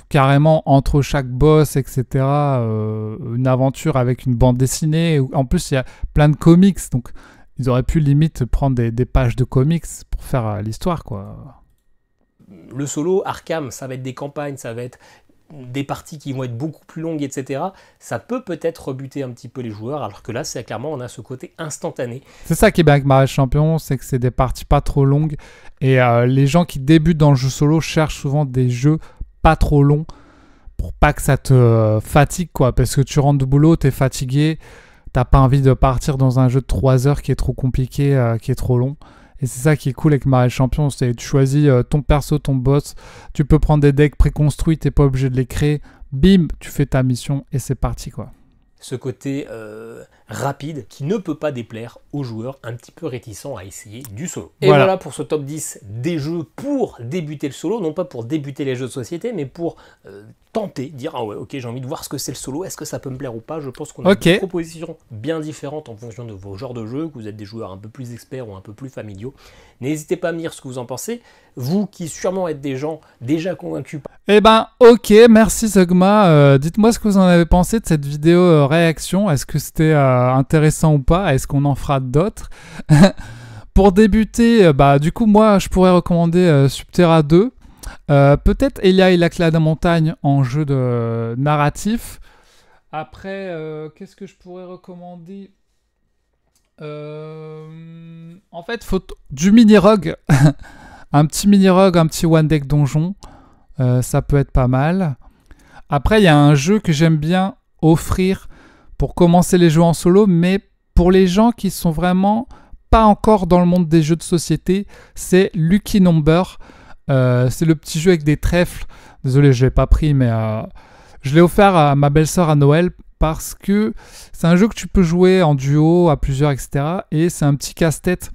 Speaker 1: carrément entre chaque boss, etc. Une aventure avec une bande dessinée. En plus, il y a plein de comics, donc... Ils auraient pu limite prendre des pages de comics pour faire l'histoire, quoi.
Speaker 2: Le solo, Arkham, ça va être des campagnes, ça va être des parties qui vont être beaucoup plus longues, etc., ça peut peut-être rebuter un petit peu les joueurs, alors que là, c'est clairement, on a ce côté instantané.
Speaker 1: C'est ça qui est bien avec Marais Champion, c'est que c'est des parties pas trop longues. Et les gens qui débutent dans le jeu solo cherchent souvent des jeux pas trop longs pour pas que ça te fatigue, quoi. Parce que tu rentres de boulot, t'es fatigué, t'as pas envie de partir dans un jeu de 3 heures qui est trop compliqué, qui est trop long. Et c'est ça qui est cool avec Marais Champion, c'est tu choisis ton perso, ton boss, tu peux prendre des decks préconstruits, t'es pas obligé de les créer, bim, tu fais ta mission et c'est parti, quoi.
Speaker 2: Ce côté rapide qui ne peut pas déplaire aux joueurs un petit peu réticents à essayer du solo. Et voilà pour ce top 10 des jeux pour débuter le solo, non pas pour débuter les jeux de société, mais pour tenter, dire ah ouais ok j'ai envie de voir ce que c'est le solo, est-ce que ça peut me plaire ou pas. Je pense qu'on a des propositions bien différentes en fonction de vos genres de jeux, que vous êtes des joueurs un peu plus experts ou un peu plus familiaux. N'hésitez pas à me dire ce que vous en pensez, vous qui sûrement êtes des gens déjà convaincus.
Speaker 1: Eh ben ok, merci Zogma, dites-moi ce que vous en avez pensé de cette vidéo réaction, est-ce que c'était intéressant ou pas, est-ce qu'on en fera d'autres? Pour débuter, du coup moi je pourrais recommander Subterra 2, peut-être Elia et la clé de la montagne en jeu de narratif. Après, qu'est-ce que je pourrais recommander? En fait, faut du mini-rogue. Un petit mini-rogue, un petit one-deck donjon. Ça peut être pas mal. Après, il y a un jeu que j'aime bien offrir pour commencer les jeux en solo, mais pour les gens qui sont vraiment pas encore dans le monde des jeux de société, c'est Lucky Number. C'est le petit jeu avec des trèfles. Désolé, je l'ai pas pris, mais je l'ai offert à ma belle-sœur à Noël parce que c'est un jeu que tu peux jouer en duo, à plusieurs, etc. Et c'est un petit casse-tête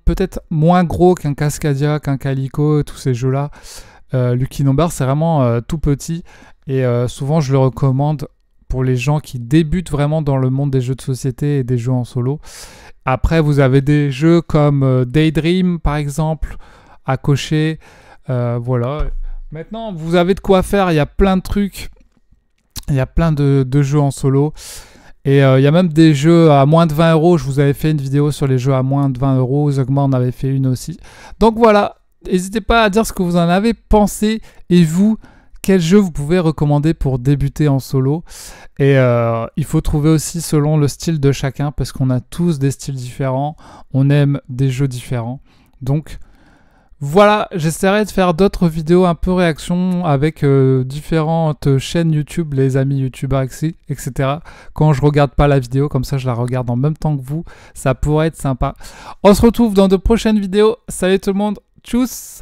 Speaker 1: peut-être moins gros qu'un Cascadia, qu'un Calico, tous ces jeux-là. Lucky Number, c'est vraiment tout petit. Et souvent, je le recommande pour les gens qui débutent vraiment dans le monde des jeux de société et des jeux en solo. Après, vous avez des jeux comme Daydream, par exemple, à cocher. Voilà. Maintenant, vous avez de quoi faire. Il y a plein de trucs. Il y a plein de jeux en solo. Et il y a même des jeux à moins de 20 €. Je vous avais fait une vidéo sur les jeux à moins de 20 €. Zogma en avait fait une aussi. Donc voilà. N'hésitez pas à dire ce que vous en avez pensé. Et vous, quel jeu vous pouvez recommander pour débuter en solo? Et il faut trouver aussi selon le style de chacun. Parce qu'on a tous des styles différents. On aime des jeux différents. Donc voilà, j'essaierai de faire d'autres vidéos un peu réaction avec différentes chaînes YouTube, les amis youtubeurs, etc. Quand je regarde pas la vidéo, comme ça je la regarde en même temps que vous. Ça pourrait être sympa. On se retrouve dans de prochaines vidéos. Salut tout le monde, tchuss!